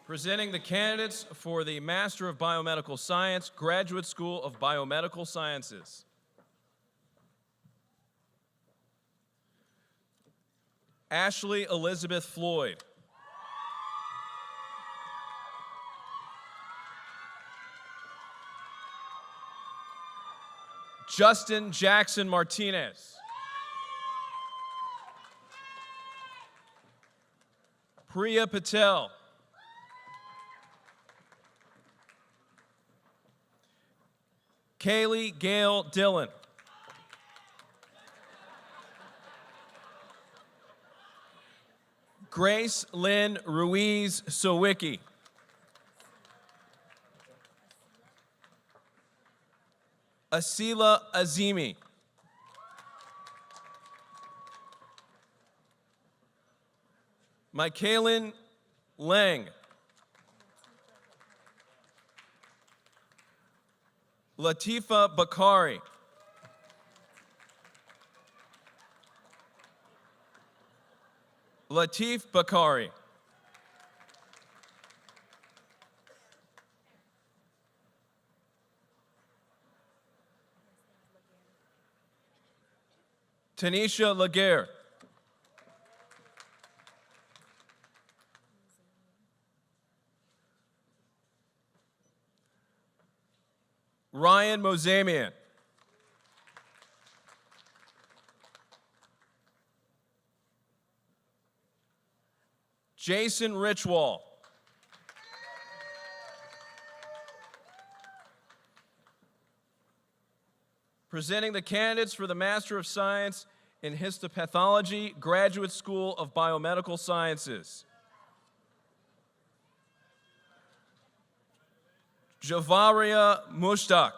Presenting the candidates for the Master of Biomedical Science, Graduate School of Biomedical Sciences. Ashley Elizabeth Floyd. Justin Jackson Martinez. Priya Patel. Kaylee Gail Dillon. Grace Lynn Ruiz Sowicki. Asila Azimi. Michaelin Lang. Latifa Bakari. Latif Bakari. Tanisha Laguerre. Ryan Mozamian. Jason Richwall. Presenting the candidates for the Master of Science in Histopathology, Graduate School of Biomedical Sciences. Javaria Mushtaq.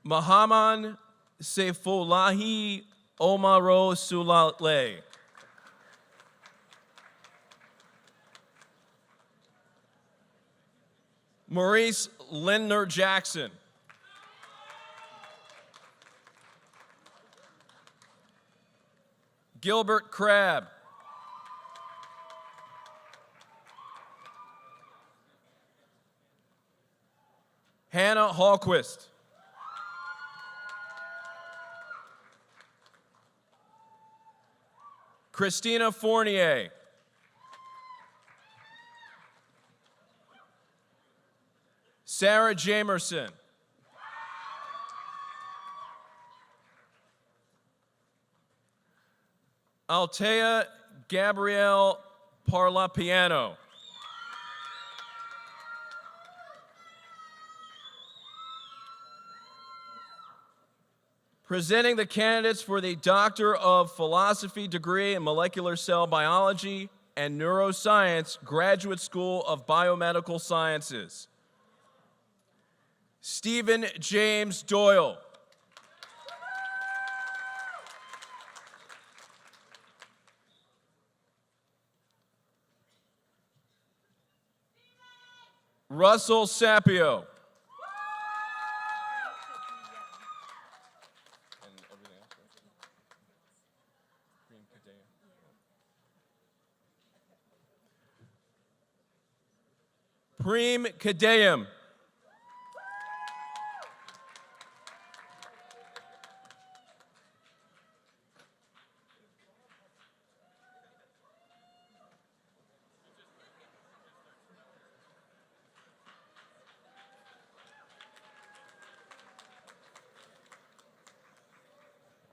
Muhammad Seifullahi Omaro Sulale. Maurice Lindner Jackson. Gilbert Crabb. Hannah Hallquist. Christina Fournier. Sarah Jamerson. Altea Gabrielle Parlapiano. Presenting the candidates for the Doctor of Philosophy degree in Molecular Cell Biology and Neuroscience, Graduate School of Biomedical Sciences. Stephen James Doyle. Russell Sapio. Preem Kadeyam.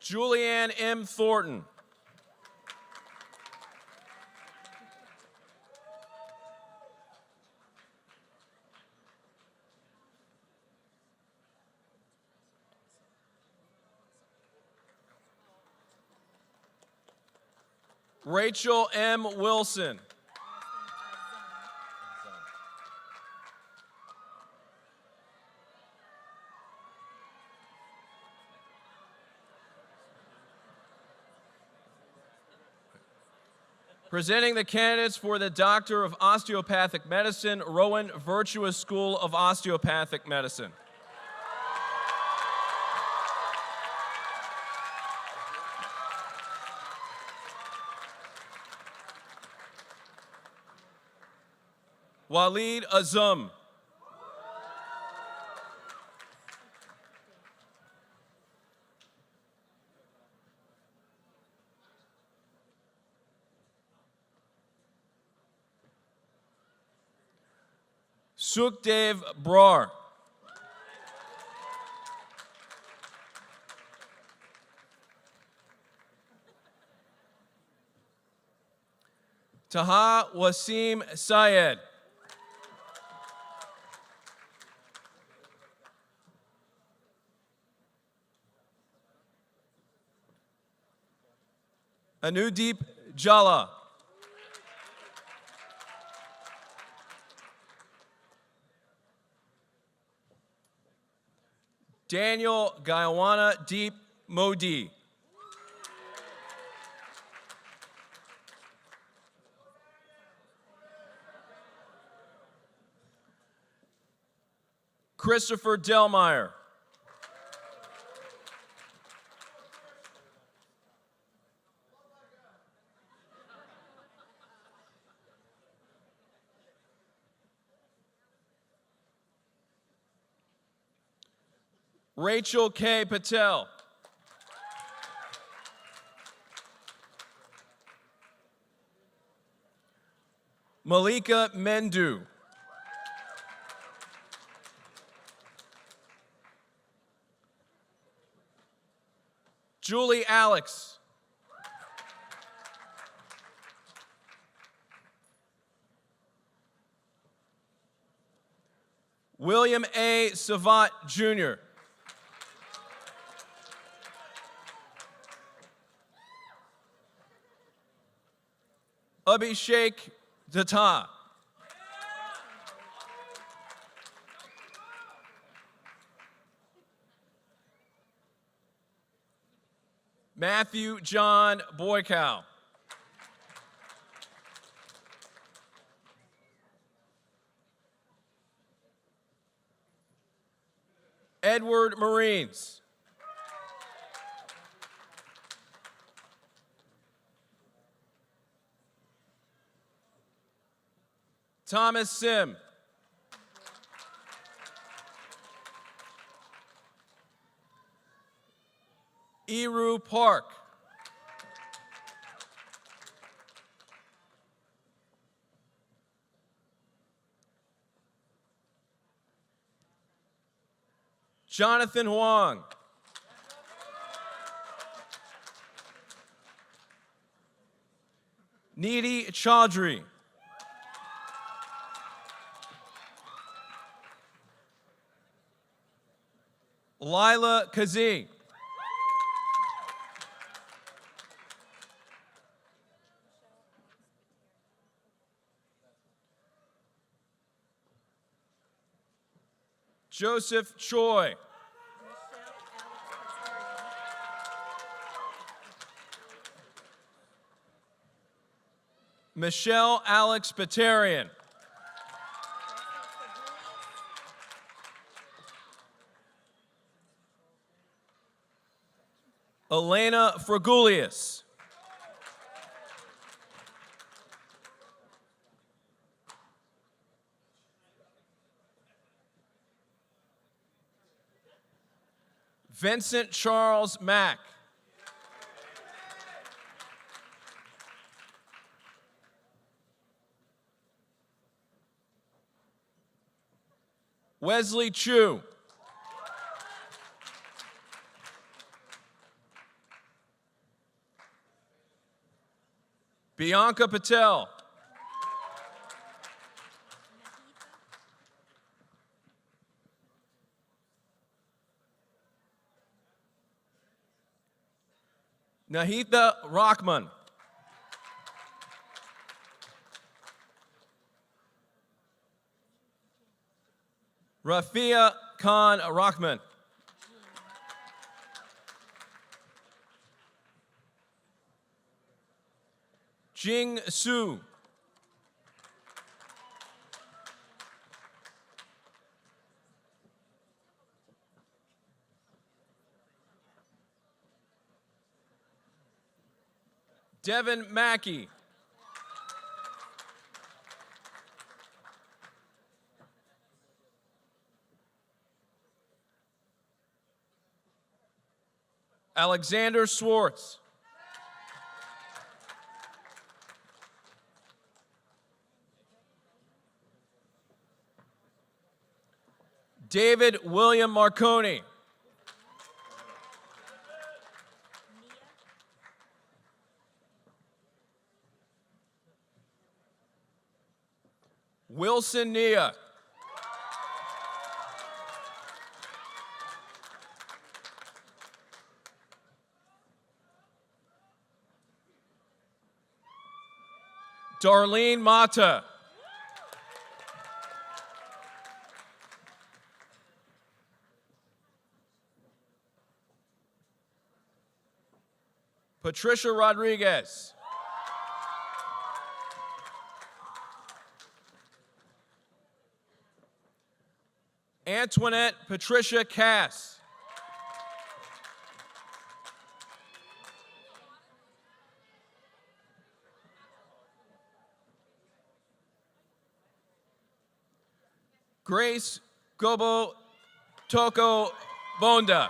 Julianne M. Thornton. Rachel M. Wilson. Presenting the candidates for the Doctor of Osteopathic Medicine, Rowan-Virtua School of Osteopathic Medicine. Waleed Azum. Sukhdev Brar. Taha Wasim Syed. Anudeep Jala. Daniel Gayawana Deep Modi. Christopher Delmeyer. Rachel K. Patel. Malika Mendu. Julie Alex. William A. Savat, Jr. Abhishek Datta. Matthew John Boykow. Edward Marines. Thomas Sim. Eru Park. Jonathan Huang. Neeti Chaudhry. Lila Kazi. Joseph Choi. Michelle Alex Batarian. Elena Fragulius. Vincent Charles Mack. Wesley Chu. Bianca Patel. Nahitha Rockman. Rafia Khan Rahman. Jing Su. Devin Mackey. Alexander Swartz. David William Marconi. Wilson Nia. Darlene Mata. Patricia Rodriguez. Antoinette Patricia Cass. Grace Gobo Toko Bonda.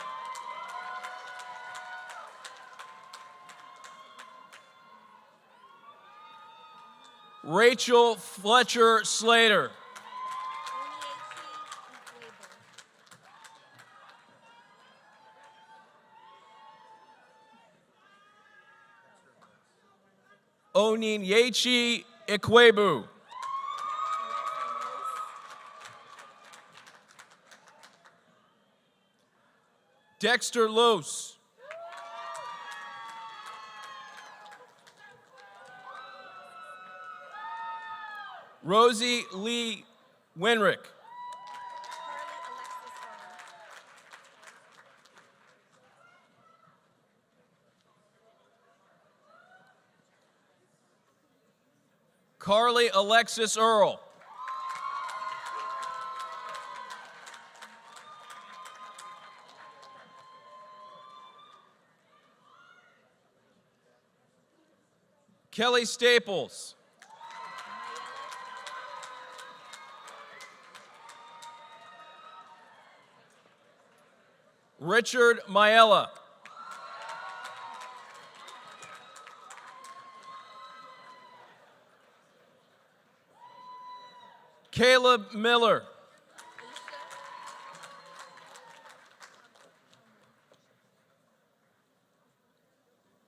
Rachel Fletcher Slater. Oninyechi Ikwebu. Dexter Luce. Rosie Lee Winrick. Carly Alexis Earl. Kelly Staples. Richard Maella. Caleb Miller.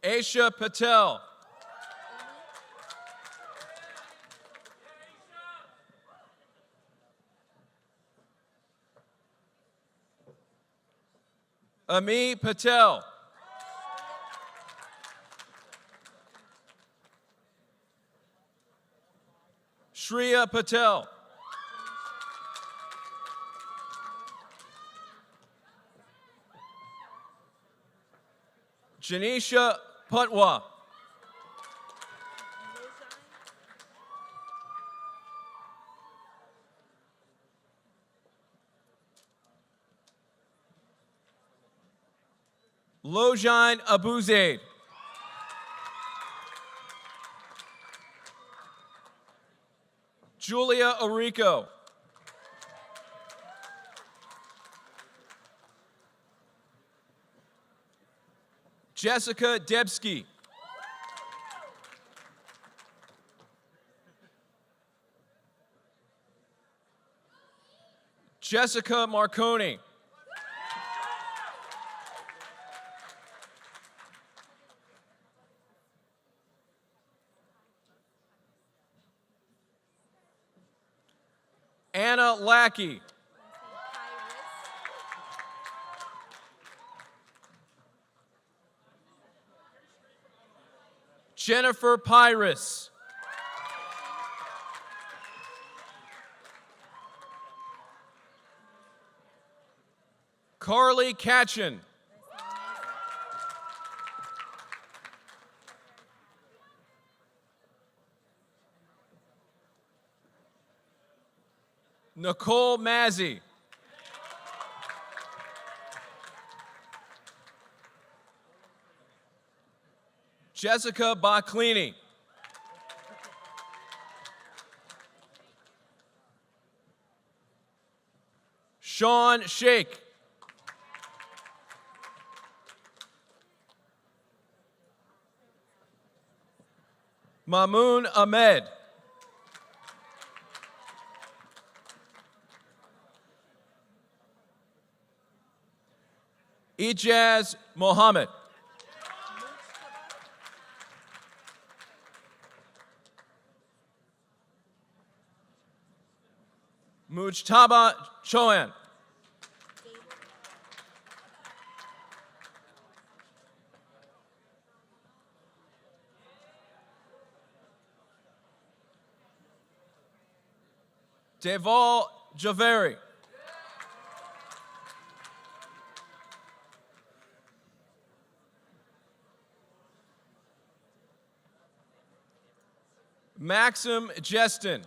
Aisha Patel. Ami Patel. Shreya Patel. Janisha Patwa. Lojine Abuzaid. Julia Orico. Jessica Debski. Jessica Marconi. Anna Lackey. Jennifer Pyrus. Carly Katchen. Nicole Mazzy. Jessica Baclini. Sean Shake. Mamoon Ahmed. Ijaz Mohammed. Mujtaba Chohan. Deval Javeri. Maxim Jestin.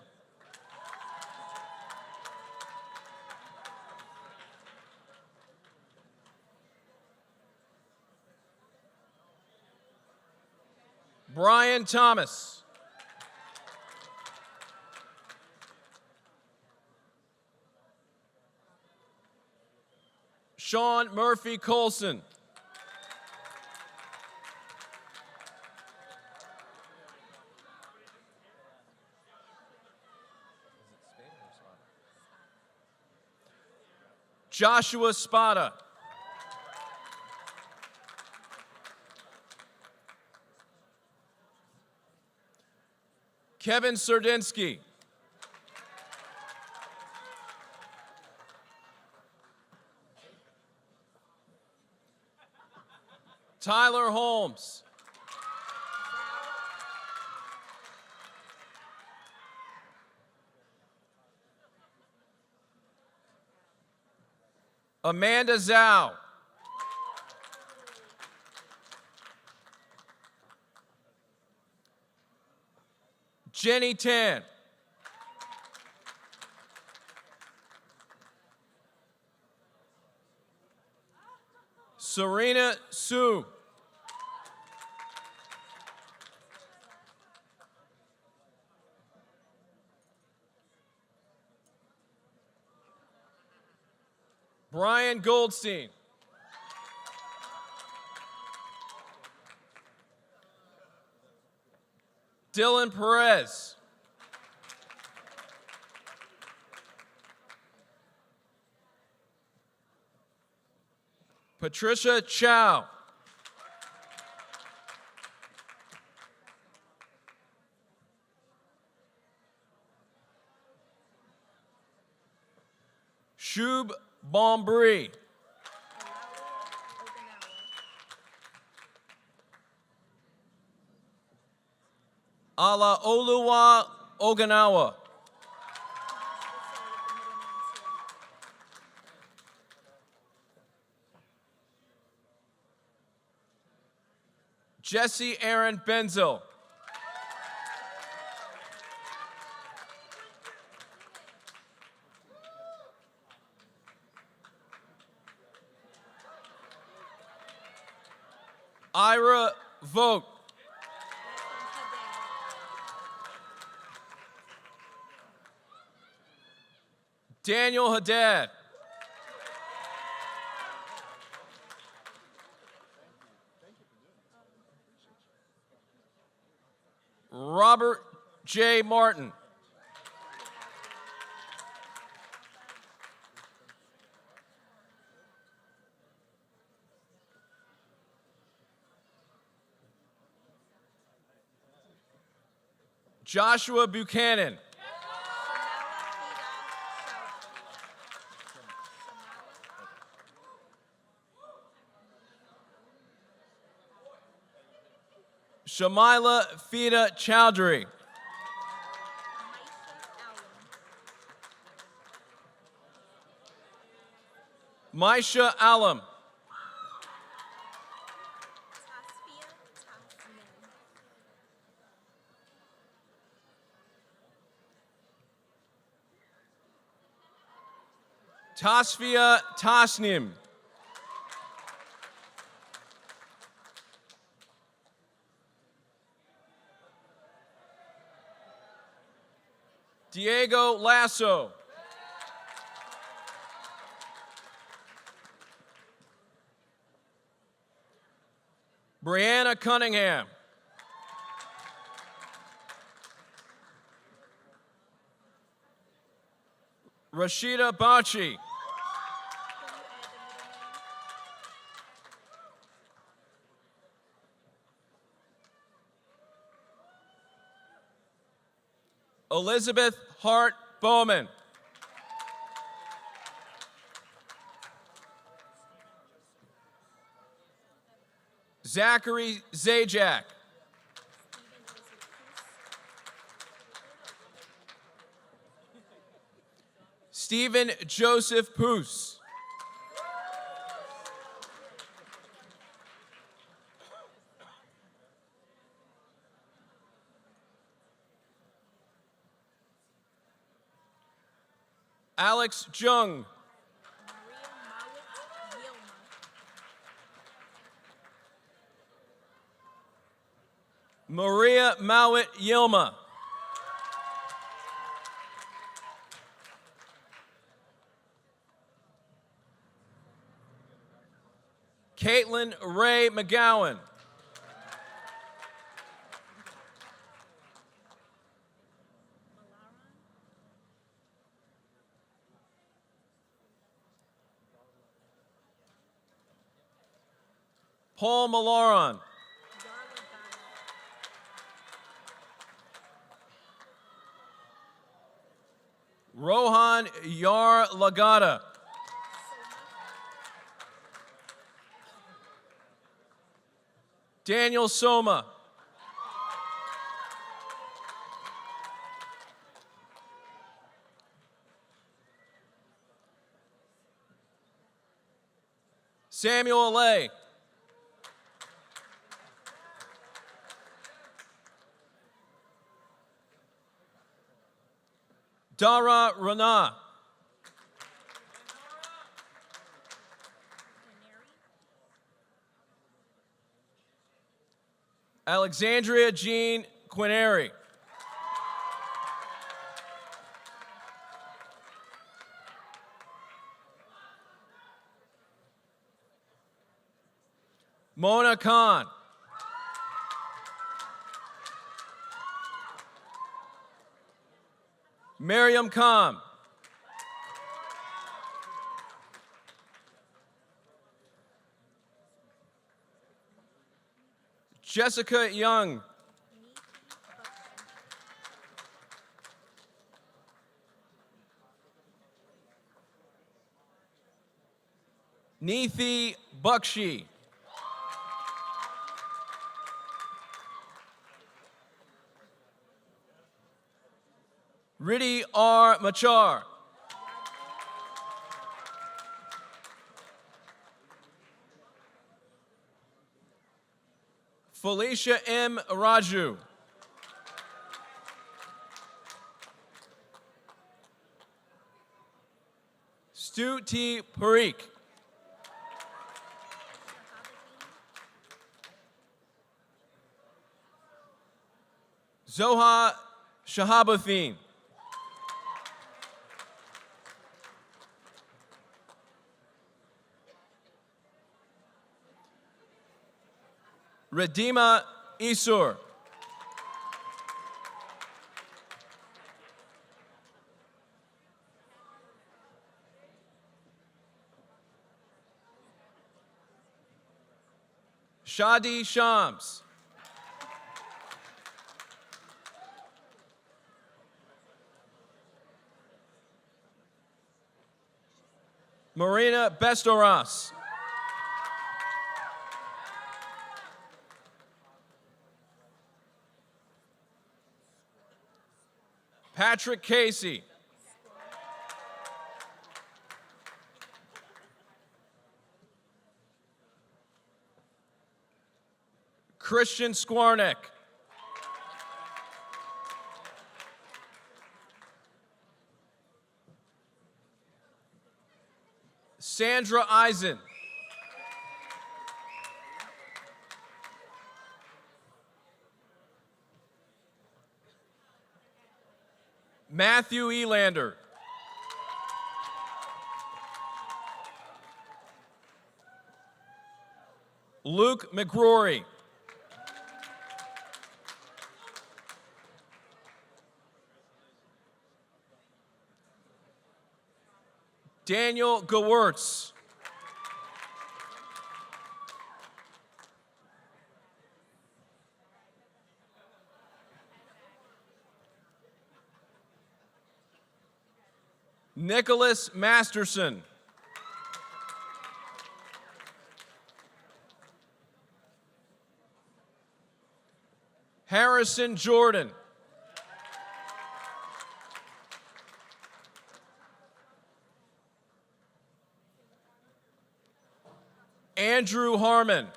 Brian Thomas. Sean Murphy Colson. Joshua Spada. Kevin Serdinsky. Tyler Holmes. Amanda Zhao. Jenny Tan. Serena Su. Brian Goldstein. Dylan Perez. Patricia Chow. Shub Bombri. Alaoluwa Oganawa. Jesse Aaron Benzel. Ira Vogt. Daniel Haddad. Robert J. Martin. Joshua Buchanan. Shamila Fida Chowdhury. Maisha Alam. Tasfia Tasnim. Diego Lasso. Brianna Cunningham. Rashida Bachi. Elizabeth Hart Bowman. Zachary Zajac. Stephen Joseph Poos. Alex Jung. Maria Mowat Yilma. Caitlin Ray McGowan. Paul Malaron. Rohan Yar Lagata. Daniel Soma. Samuel Lay. Dara Rana. Alexandria Jean Quineri. Mona Khan. Miriam Khan. Jessica Young. Neethi Bakshi. Riddhi R. Machar. Felicia M. Raju. Stu T. Parikh. Zoha Shahabuddin. Redima Isur. Shadi Shams. Marina Bestoras. Patrick Casey. Christian Skwarnek. Sandra Eisen. Matthew Elander. Luke McRory. Daniel Gewurtz. Nicholas Masterson. Harrison Jordan. Andrew Harmon.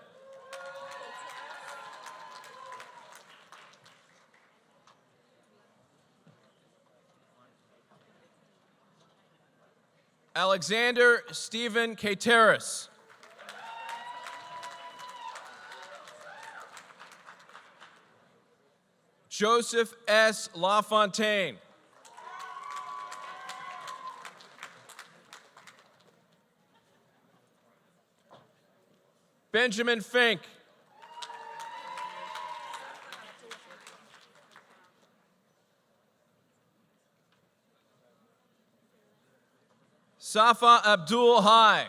Alexander Stephen Kateris. Joseph S. LaFontaine. Benjamin Fink. Safa Abdul Hai.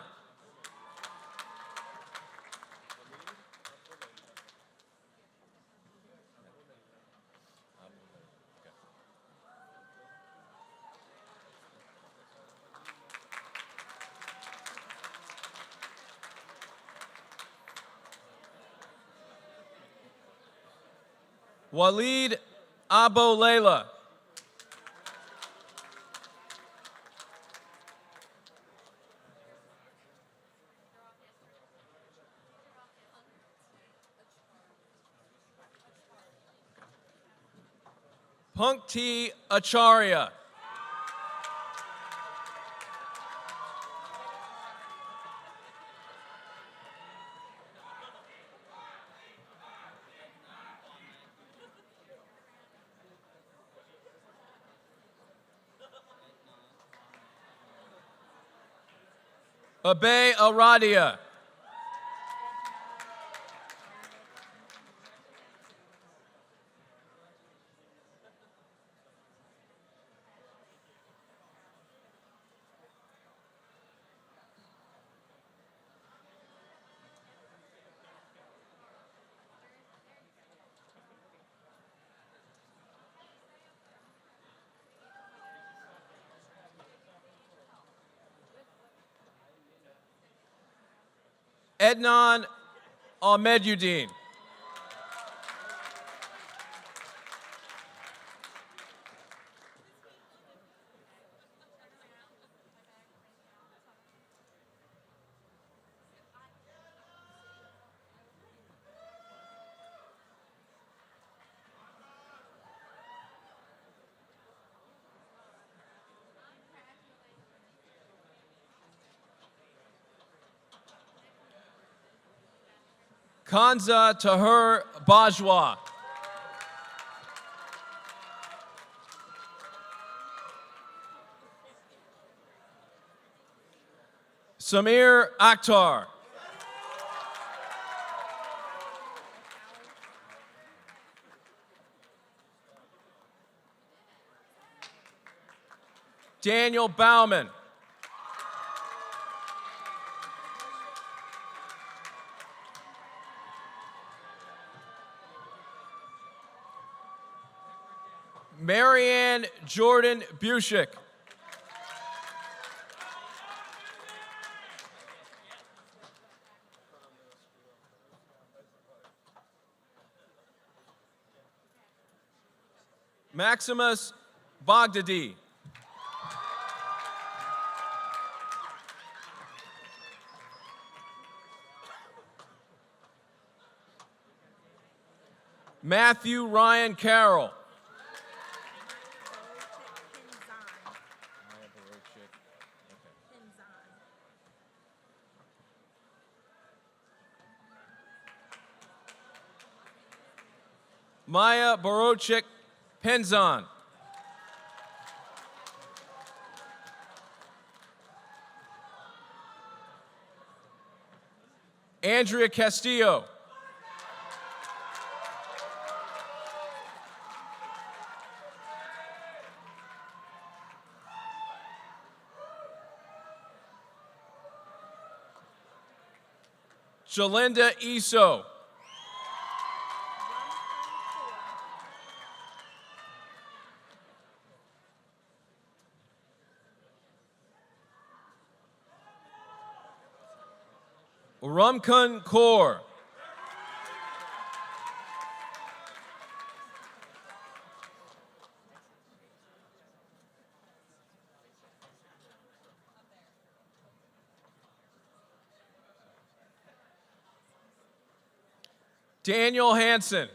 Walid Abolela. Punkti Acharya. Abay Aradia. Ednan Ahmeduddin. Kanza Tahir Bajwa. Samir Akhtar. Daniel Bauman. Marianne Jordan Bushik. Maximus Bogdadi. Matthew Ryan Carroll. Maya Borochik Penzon. Andrea Castillo. Jalinda Eso. Rumkun Kaur. Daniel Hansen.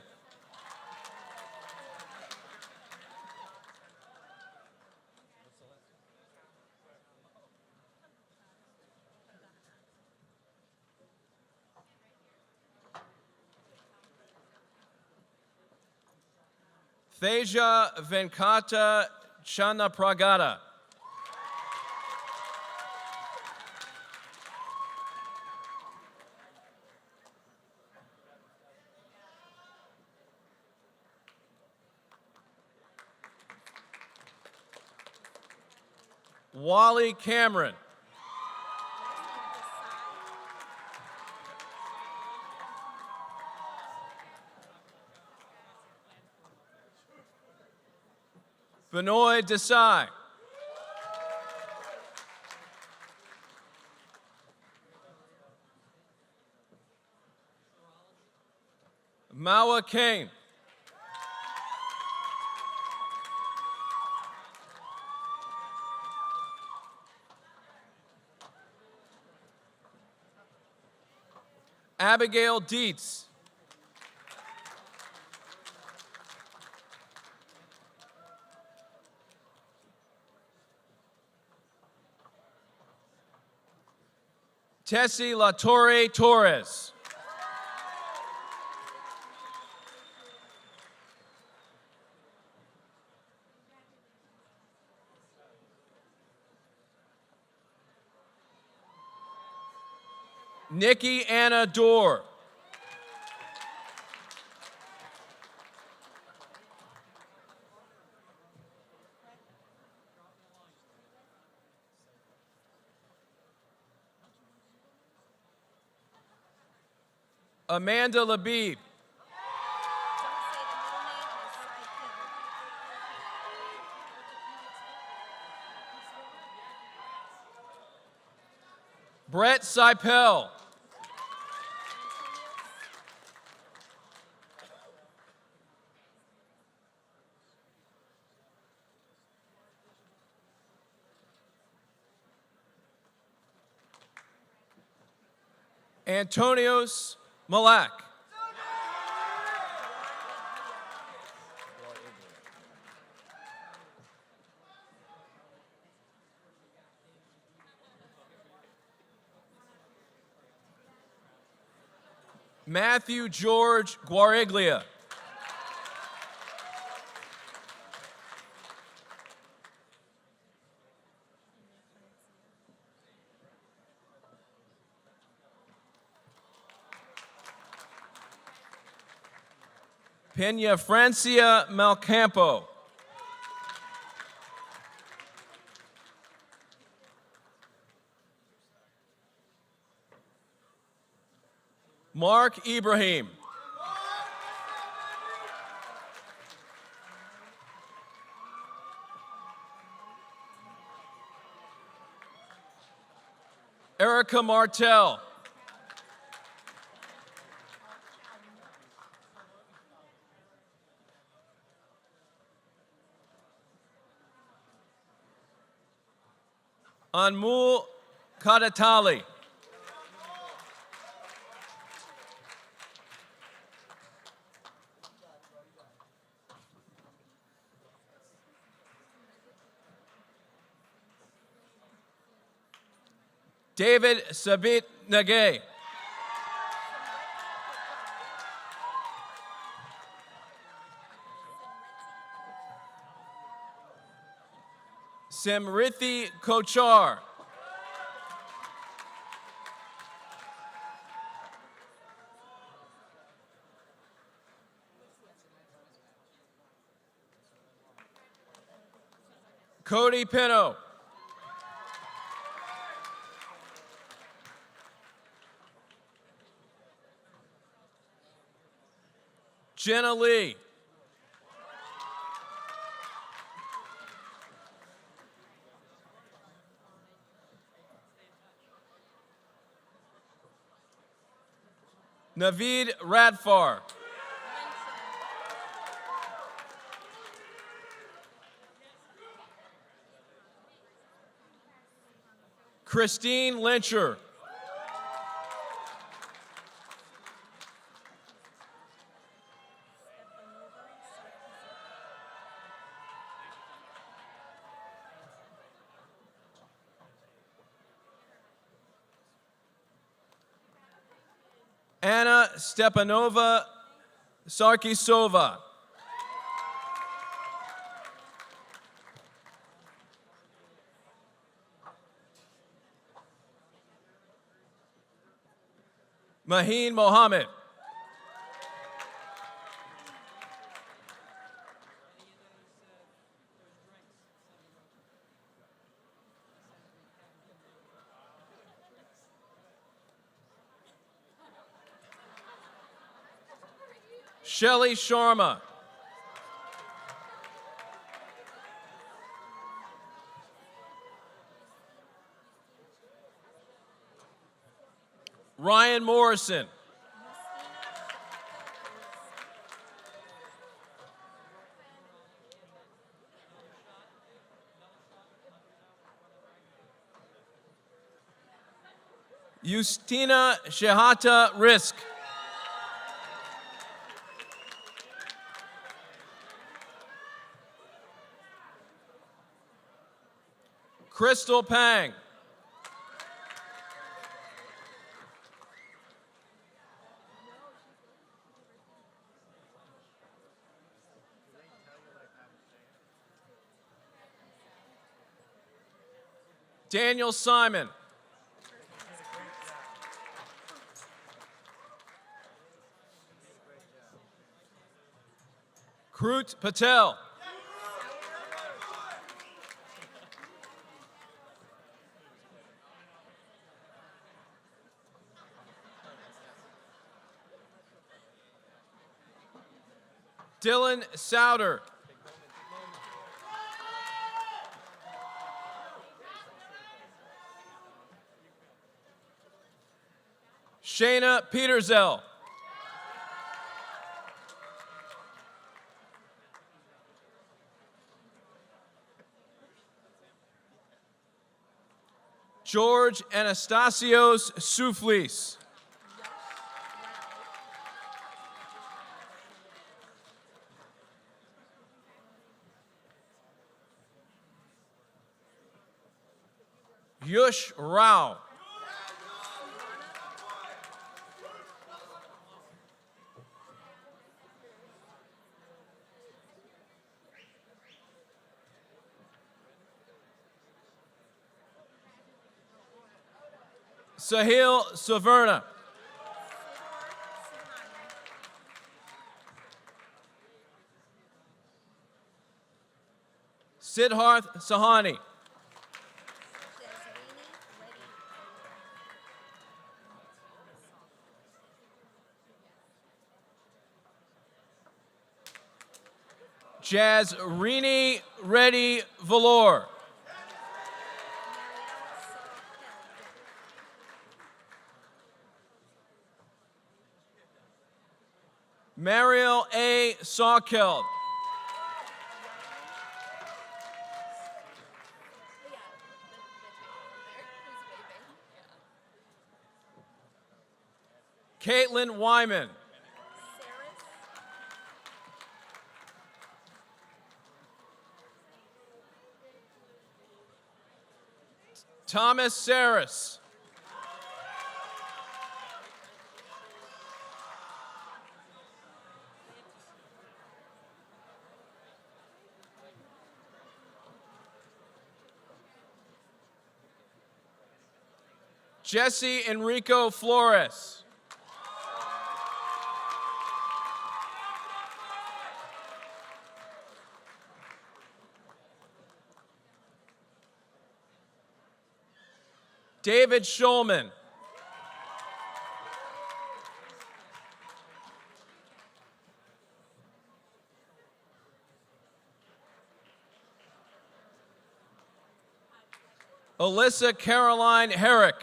Theja Venkata Channapragada. Wally Cameron. Benoit Desai. Mawa Kane. Abigail Dietz. Tessie Latorre Torres. Nikki Anna Dorr. Amanda Labib. Brett Seipel. Antonios Malak. Matthew George Guariglia. Pena Francia Malcampo. Mark Ibrahim. Erica Martell. Anmol Kadatali. David Sabit Nagay. Simrithi Kochar. Cody Pino. Jenna Lee. Naveed Radfar. Christine Lyncher. Anna Stepanova Sarkisova. Maheen Mohammed. Shelly Sharma. Ryan Morrison. Justina Shehata Risk. Crystal Pang. Daniel Simon. Krut Patel. Dylan Souter. Shayna Petersell. George Anastasios Souflis. Yush Rao. Sahil Saverna. Siddharth Sahani. Jazrini Reddy Valor. Mariel A. Sawkeld. Caitlin Wyman. Thomas Saris. Jesse Enrico Flores. David Schulman. Alyssa Caroline Herrick.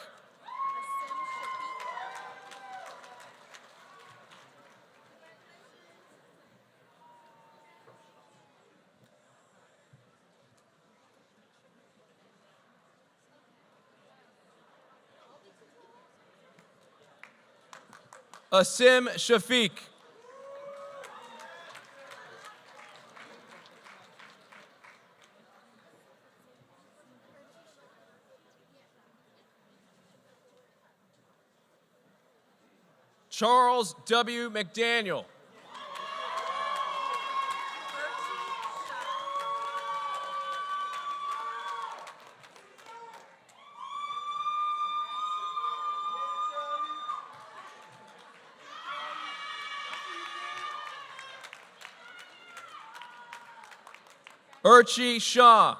Asim Shafiq. Charles W. McDaniel. Urchi Shah.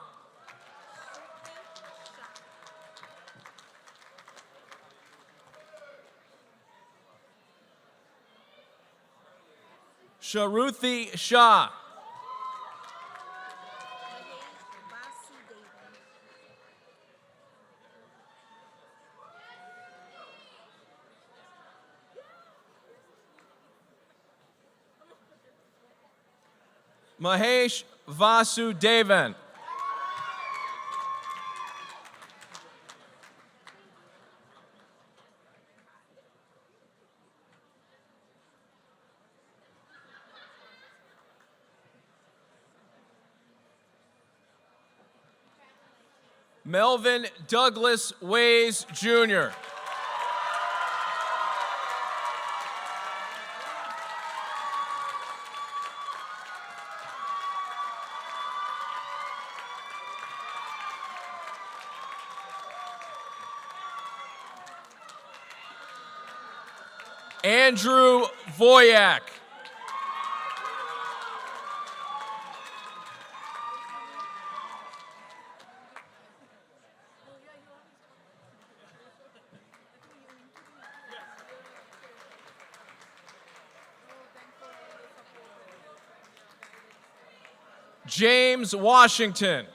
Sharuthi Shah. Mahesh Vasudevan. Melvin Douglas Ways, Jr. Andrew Voyak. James Washington.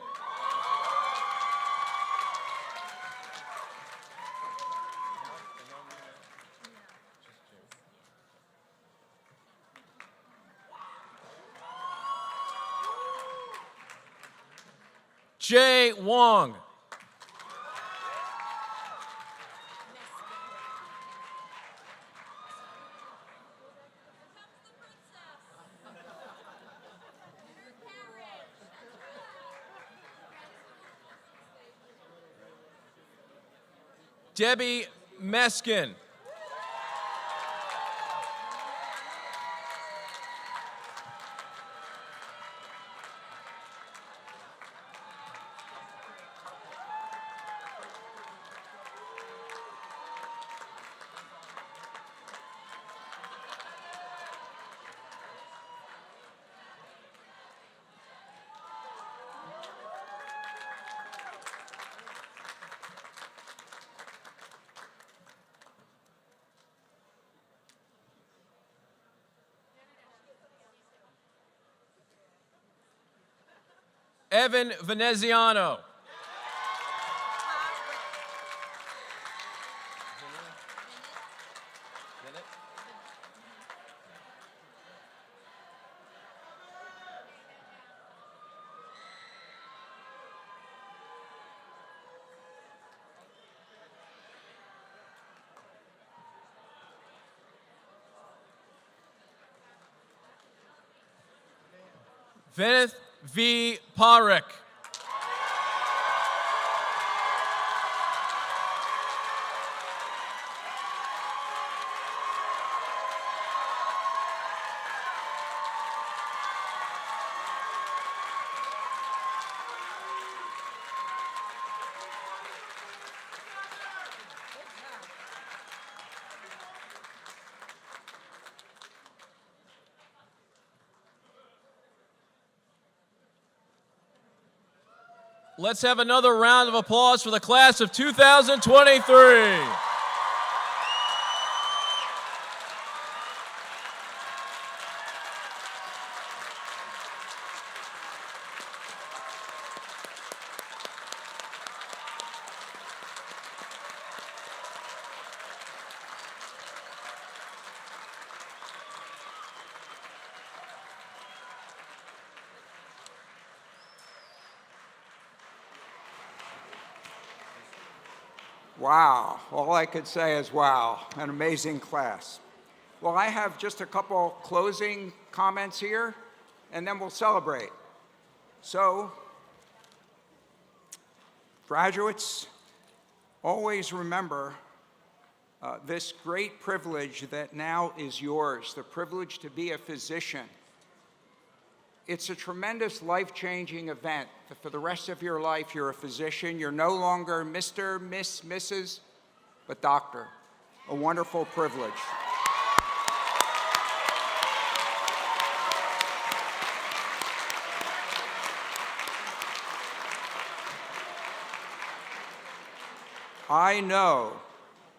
Jay Wong. Debbie Meskin. Evan Veneziano. Vinith V. Parekh. Let's have another round of applause for the class of 2023. Wow, all I could say is wow, an amazing class. Well, I have just a couple closing comments here, and then we'll celebrate. So, graduates, always remember this great privilege that now is yours, the privilege to be a physician. It's a tremendous life-changing event. For the rest of your life, you're a physician. You're no longer Mr., Miss, Mrs., but doctor. A wonderful privilege. I know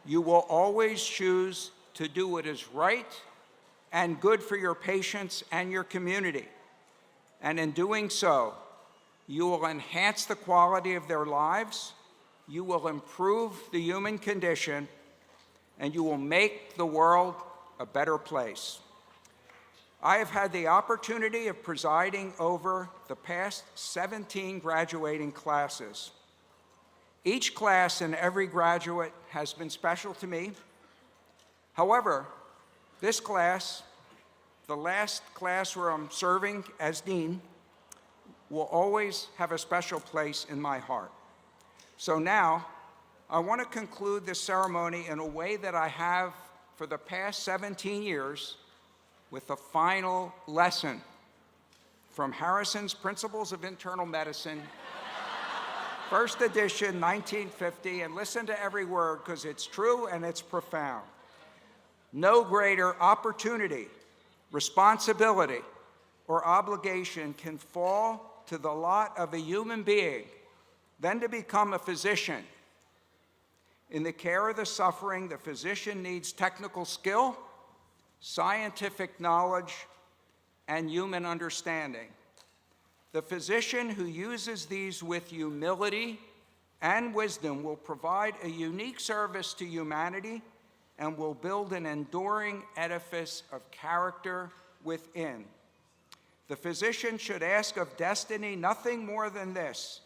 you will always choose to do what is right and good for your patients and your community. And in doing so, you will enhance the quality of their lives, you will improve the human condition, and you will make the world a better place. I have had the opportunity of presiding over the past 17 graduating classes. Each class and every graduate has been special to me. However, this class, the last class where I'm serving as dean, will always have a special place in my heart. So now, I want to conclude this ceremony in a way that I have for the past 17 years with a final lesson from Harrison's Principles of Internal Medicine, first edition, 1950, and listen to every word because it's true and it's profound. No greater opportunity, responsibility, or obligation can fall to the lot of a human being than to become a physician. In the care of the suffering, the physician needs technical skill, scientific knowledge, and human understanding. The physician who uses these with humility and wisdom will provide a unique service to humanity and will build an enduring edifice of character within. The physician should ask of destiny nothing more than this,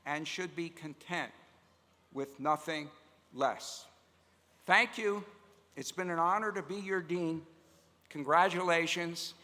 and should be content with nothing less. Thank you. It's been an honor to be your dean. Congratulations.